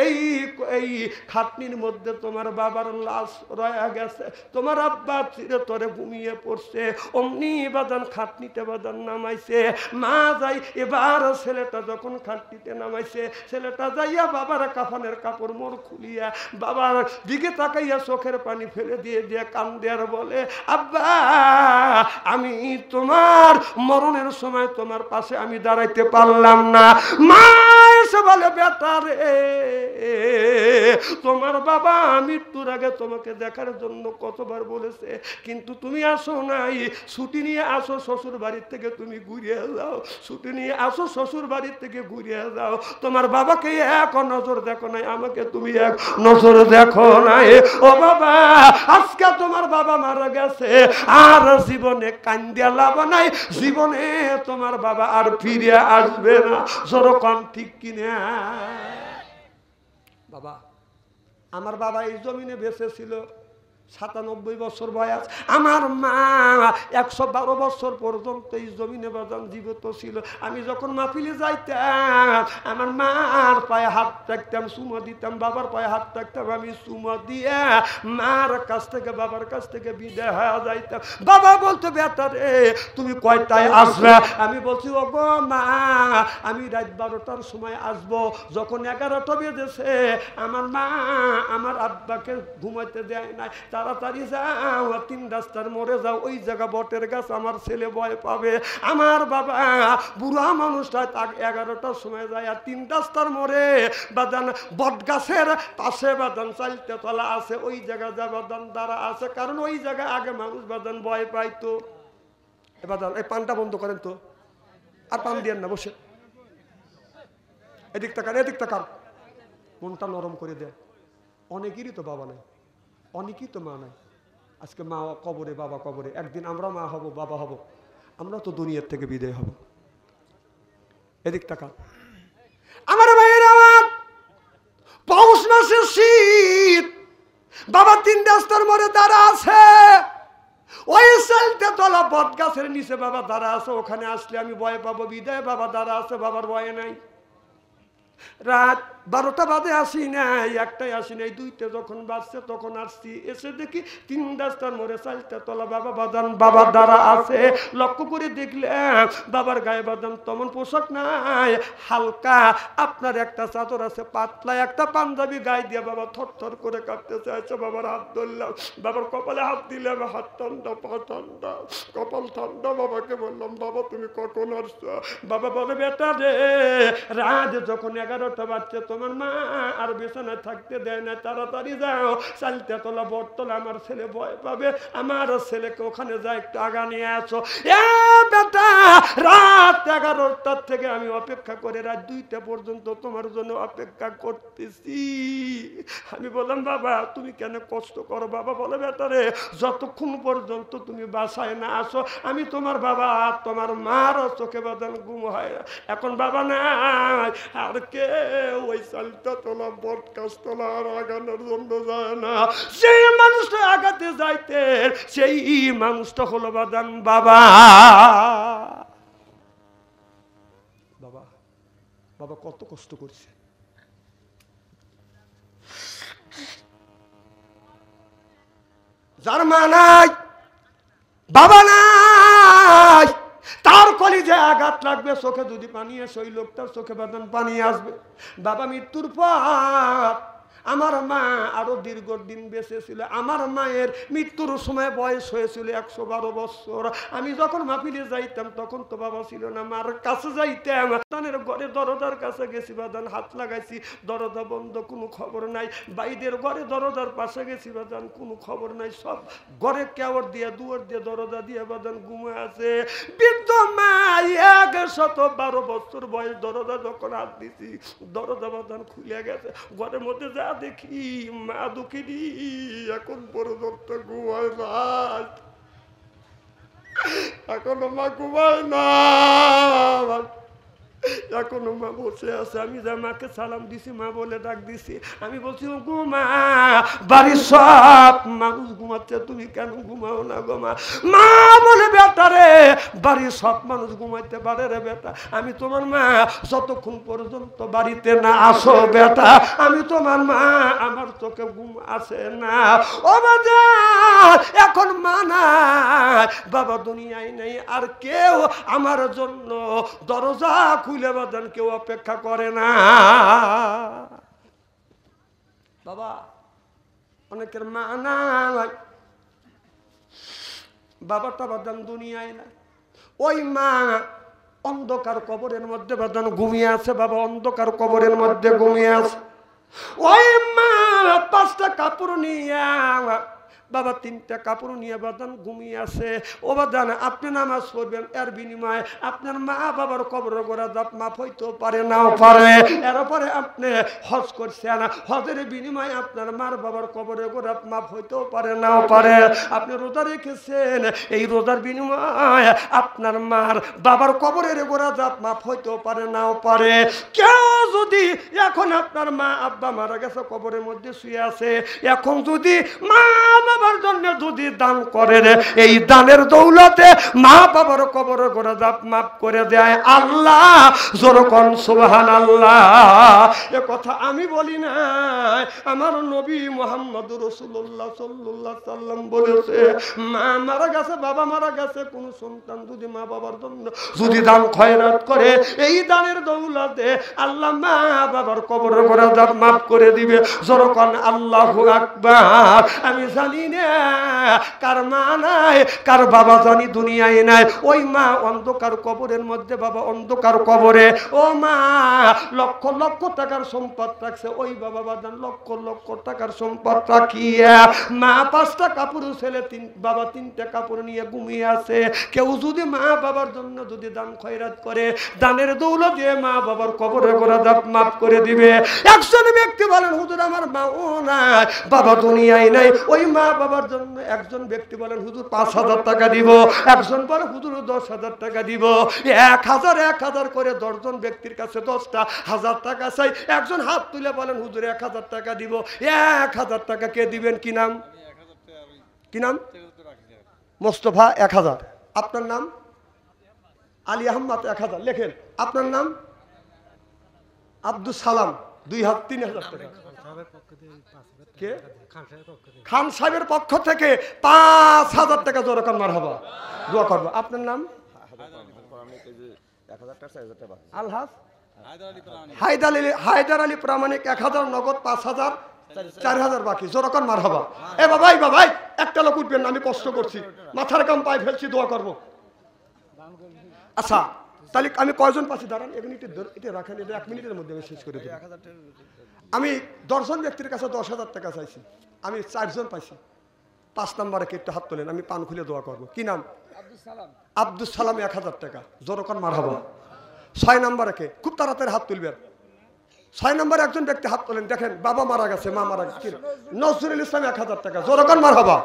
এই খাটনির মধ্যে তোমার বাবার লাশ রয়ে গেছে, তোমার আব্বা চিরতরে ঘুমিয়ে পড়ছে। অমনি বাদান খাটনিতে বাদান নামাইছে। মা যাই এবার ছেলেটা যখন খাটনিতে নামাইছে, ছেলেটা যাইয়া বাবার কাফনের কাপড় মোড় খুলিয়া বাবার দিকে তাকাইয়া চোখের পানি ফেলে দিয়ে কান্দে আর বলে, আব্বা আমি তোমার মরণের সময় তোমার পাশে আমি দাঁড়াইতে পারলাম না। মা এসে বলে, বেটা রে তোমার বাবা মৃত্যুর আগে তোমাকে দেখার জন্য কতবার বলেছে, কিন্তু তুমি আসো নাই। ছুটি নিয়ে আসো শ্বশুর বাড়ির থেকে, তুমি ঘুরিয়ে যাও, ছুটি নিয়ে আসো শ্বশুর বাড়ির থেকে ঘুরিয়ে যাও। তোমার বাবাকে এক নজর দেখো নাই, আমাকে তুমি এক নজর দেখো নাই। ও বাবা, আজকে তোমার বাবা মারা গেছে, আর জীবনে কান্দিয়া লাভ নাই, জীবনে তোমার বাবা আর ফিরে আসবে না। যেরকম ঠিক কিনা? বাবা, আমার বাবা এই জমিনে বেঁচে ছিল 97 বছর বয়স। আমার মা 112 বছর পর্যন্ত এই জমিনে বাজান জীবিত ছিল। আমি যখন মাহফিলে যাইতাম, আমার মার পায়ে হাত রাখতাম, চুমো দিতাম, বাবার পায়ে হাত রাখতাম, আমি চুমো দিয়ে মার কাছ থেকে বাবার কাছ থেকে বিদায় হয়ে যাইতাম। বাবা বলতো, বেটা রে তুমি কয়টায় আসবে? আমি বলছি, ও গো মা, আমি রাত 12টার সময় আসবো। যখন 11টা বেজেছে, আমার মা আমার আব্বাকে ঘুমাইতে দেয় নাই, তাড়াতাড়ি যাও, 3 রাস্তার মোড়ে যাও, ওই জায়গা বটের গাছ, আমার ছেলে ভয় পাবে। আমার বাবা বুড়া মানুষটা 11টার সময় যায়, আর 3 রাস্তার মোড়ে বাদান বট গাছের পাশে বাদান 4টে তলা আছে, ওই জায়গা যা বাদান দ্বারা আছে, কারণ ওই জায়গায় আগে মানুষ বাদান ভয় পাইতো। এবার এই পানটা বন্ধ করেন তো, আর পান দিয়েন না, বসে এদিক তাকান, এদিক তাকান, মনটা নরম করে দেয়। অনেকেরই তো বাবা নাই, অনেকেই তো মা নাই। আজকে মা কবরে, বাবা কবরে, একদিন আমরা মা হব, বাবা হব, আমরা তো দুনিয়ার থেকে বিদায় হব। এদিক তাকান আমার ভাইয়ের, আমার পৌষ মাসের শীত, বাবা 3 রাস্তার মোড়ে দাঁড়া আছে, ওই 4টে তলা বট গাছের নিচে বাবা দাঁড়া আছে। ওখানে আসলে আমি ভয় পাবো বিদায়, বাবা দাঁড়া আছে, বাবার ভয় নাই। রাত 12টা বাজে আসি নাই, 1টায় আসি নাই, 2টে যখন বাজছে তখন আসছি। এসে দেখি 3 রাস্তার মোড়ে 4টে তলা বাবা বাদান, বাবা দাঁড়া আছে। লক্ষ্য করে দেখলাম বাবার গায়ে বাদান তেমন পোশাক নাই, হালকা আপনার একটা চাদর আছে, পাতলা একটা পাঞ্জাবি গায়ে দিয়ে বাবা থরথর করে কাঁপতে চাইছে। বাবার হাত ধরলাম, বাবার কপালে হাত দিলাম, হাত ঠান্ডা, পা ঠান্ডা, কপাল ঠান্ডা। বাবাকে বললাম, বাবা তুমি কখন আসছো? বাবা বলে, বেটা রে, রাত যখন 11টা বাজছে, তোমার মা আর বিছানায় থাকতে দেয় না, তাড়াতাড়ি যাও, 4টে তলা বটতলা, আমার ছেলে ভয় পাবে, আমার ছেলেকে ওখানে যা একটু আগা নিয়ে আসো। এ বেটা, রাত 11টার থেকে আমি অপেক্ষা করে রাত 2টা পর্যন্ত তোমার জন্য অপেক্ষা করতেছি। আমি বললাম, বাবা তুমি কেন কষ্ট করো? বাবা বলে, বেটা রে, যতক্ষণ পর্যন্ত তুমি বাসায় না আসো, আমি তোমার বাবা আর তোমার মার চোখে বাদান ঘুম হয় না। এখন বাবা নাই, আর কে ওই 4টা তলা বট গাছ তলা আর আগানোর জন্য যায় না। সেই মানুষটা আগাতে যাইতে, সেই মানুষটা হলো বাদান বাবা। বাবা, বাবা কত কষ্ট করছে। যার মা নাই, বাবা নাই, তার কলিজায় আঘাত লাগবে, চোখে যদি পানি আসে, ওই লোকটার চোখে বাদান পানি আসবে। বাবা মৃত্যুর পর আমার মা আরো দীর্ঘদিন বেঁচে ছিল। আমার মায়ের মৃত্যুর সময় বয়স হয়েছিল 112 বছর। আমি যখন মাহফিলে যাইতাম তখন তো বাবা ছিল না, মার কাছে যাইতাম, তানের ঘরে দরজার কাছে গেছি, বাদান হাত লাগাইছি, দরজা বন্ধ, কোনো খবর নাই। বাইদের ঘরে দরজার পাশে গেছি, বাদান কোনো খবর নাই। সব ঘরে কেওয়ার দিয়ে, দুয়ার দিয়ে, দরজা দিয়ে বাদান ঘুমে আছে। বৃদ্ধ মা 112 বছর বয়স, দরজা যখন হাত দিছি, দরজা বাদান খুলে গেছে। ঘরের মধ্যে যা দেখি, মা দুঃখিনী এখন পর্যন্ত ঘুমায় না, এখনো মা ঘুমায় না, এখনো মা বসে আছে। আমি যা মাকে সালাম দিছি, মা বলে ডাক দিছি। আমি বলছি, ও গো মা, বাড়ির সব মানুষ ঘুমাচ্ছে, তুমি কেন ঘুমাও না গো মা? মা বলে, বেটা রে, বাড়ির সব মানুষ ঘুমাইতে পারে রে বেটা, আমি তোমার মা, যতক্ষণ পর্যন্ত বাড়িতে না আসো বেটা, আমি তোমার মা, আমার চোখে ঘুম আসে না। ও বাবা, এখন মা নাই, বাবা দুনিয়ায় নেই, আর কেউ আমার জন্য দরজা খুলে বাদান কেউ অপেক্ষা করে না। বাবা, অনেকের মা নাই, বাবাটা বাদান দুনিয়ায় না, ওই মা অন্ধকার কবরের মধ্যে বাদান ঘুমিয়ে আছে। বাবা অন্ধকার কবরের মধ্যে ঘুমিয়ে আছে। ওই মা পাঁচটা কাপড় নিয়ে বাবা তিনটা কাপড় নিয়ে বাদান ঘুমিয়ে আছে। ও বাদান আপনি নামাজ পড়বেন, এর বিনিময়ে আপনার মা বাবার কবর গোড়া দাঁত মাফ হইতেও পারে নাও পারে। এরপরে আপনি হজ করছেন, হজের বিনিময়ে আপনার মার বাবার কবরে গোড়া মাফ হইতেও পারে নাও পারে। আপনি রোজা রেখেছেন, এই রোজার বিনিময়ে আপনার মার বাবার কবরের গোড়া দাঁত মাফ হইতেও পারে নাও পারে। কেউ যদি এখন আপনার মা আব্বা মারা গেছে, কবরের মধ্যে শুয়ে আছে, এখন যদি মা বাবার জন্য যদি দান করে, এই দানের দৌলতে মা বাবার কবর করে দাপ মাফ করে দেয় আল্লাহ। জোরকন সুবহানাল্লাহ। এ কথা আমি বলি না, আমার নবী মুহাম্মদ রাসূলুল্লাহ সাল্লাল্লাহু আলাইহি সাল্লাম বলেছে, মা মারা গেছে, বাবা মারা গেছে, কোন সন্তান যদি মা বাবার জন্য যদি দান খয়রাত করে, এই দানের দৌলতে আল্লাহ মা বাবার কবর করে দাপ মাফ করে দিবে। জোরকন আল্লাহু আকবার। আমি জানি না কার মা নাই, কার বাবা জানি দুনিয়ায় নাই, ওই মা অন্ধকার কবরের মধ্যে, বাবা অন্ধকার কবরে। ও মা লক্ষ লক্ষ টাকার সম্পদ রাখছে, ওই বাবা বাদান লক্ষ লক্ষ টাকার সম্পদ রাখিয়া মা পাঁচটা কাপড়, ছেলে বাবা তিনটা কাপড় নিয়ে ঘুমিয়ে আছে। কেউ যদি মা বাবার জন্য যদি দান খয়রাত করে, দানের দৌলত দিয়ে মা বাবার কবরে গোড়া দাপ মাফ করে দিবে। একজন ব্যক্তি বলেন, হুজুর আমার মা ও নাই, বাবা দুনিয়ায় নাই, ওই মা বাবার জন্য একজন ব্যক্তি বলেন, হুজুর 5,000 টাকা দিব, একজন বলে হুজুর 10,000 টাকা দিব। 1,000 করে 10 জন ব্যক্তির কাছে 10টা 1000 টাকা চাই। একজন হাত তুলে বলেন, হুজুর 1,000 টাকা দিব। 1,000 টাকা কে দিবেন? কি নাম? কি নাম? মোস্তফা 1,000। আপনার নাম? আলী আহমদ 1,000 লেখেন। আপনার নাম? আব্দুল সালাম 3,000 টাকা। কে? খান সাহেবের পক্ষ থেকে 5,000 টাকা। জোরকান মারহাবা, দোয়া করবো। আপনার নাম? আলহাজ হায়দার আলী প্রামাণিক 1,000 নগদ, 5,000 4,000 বাকি। জোরকান মারহাবা। এ বাবাই বাবাই একটা লোক উঠবেন না, আমি কষ্ট করছি, মাথার কাম পায়ে ফেলছি, দোয়া করবো। আচ্ছা তাহলে আমি কয়জন পাচ্ছি? দাঁড়ান এটা রাখেন, এটা 1 মিনিটের মধ্যে আমি শেষ করে দেব। আমি 10 জন ব্যক্তির কাছে 10,000 টাকা চাইছি, আমি 4 জন পাইছি। 5 নম্বরে কে একটু হাত তোলেন, আমি পান খুলে দোয়া করবো। কি নাম? আব্দুল সালাম 1,000 টাকা। জোরকান মারহাবা। 6 নম্বরে কে? খুব তাড়াতাড়ি হাত তুলবেন। 6 নম্বরে একজন ব্যক্তি হাত তোলেন, দেখেন বাবা মারা গেছে, মা মারা গেছে। নজরুল ইসলাম 1,000 টাকা। জোরকান মারহাবা।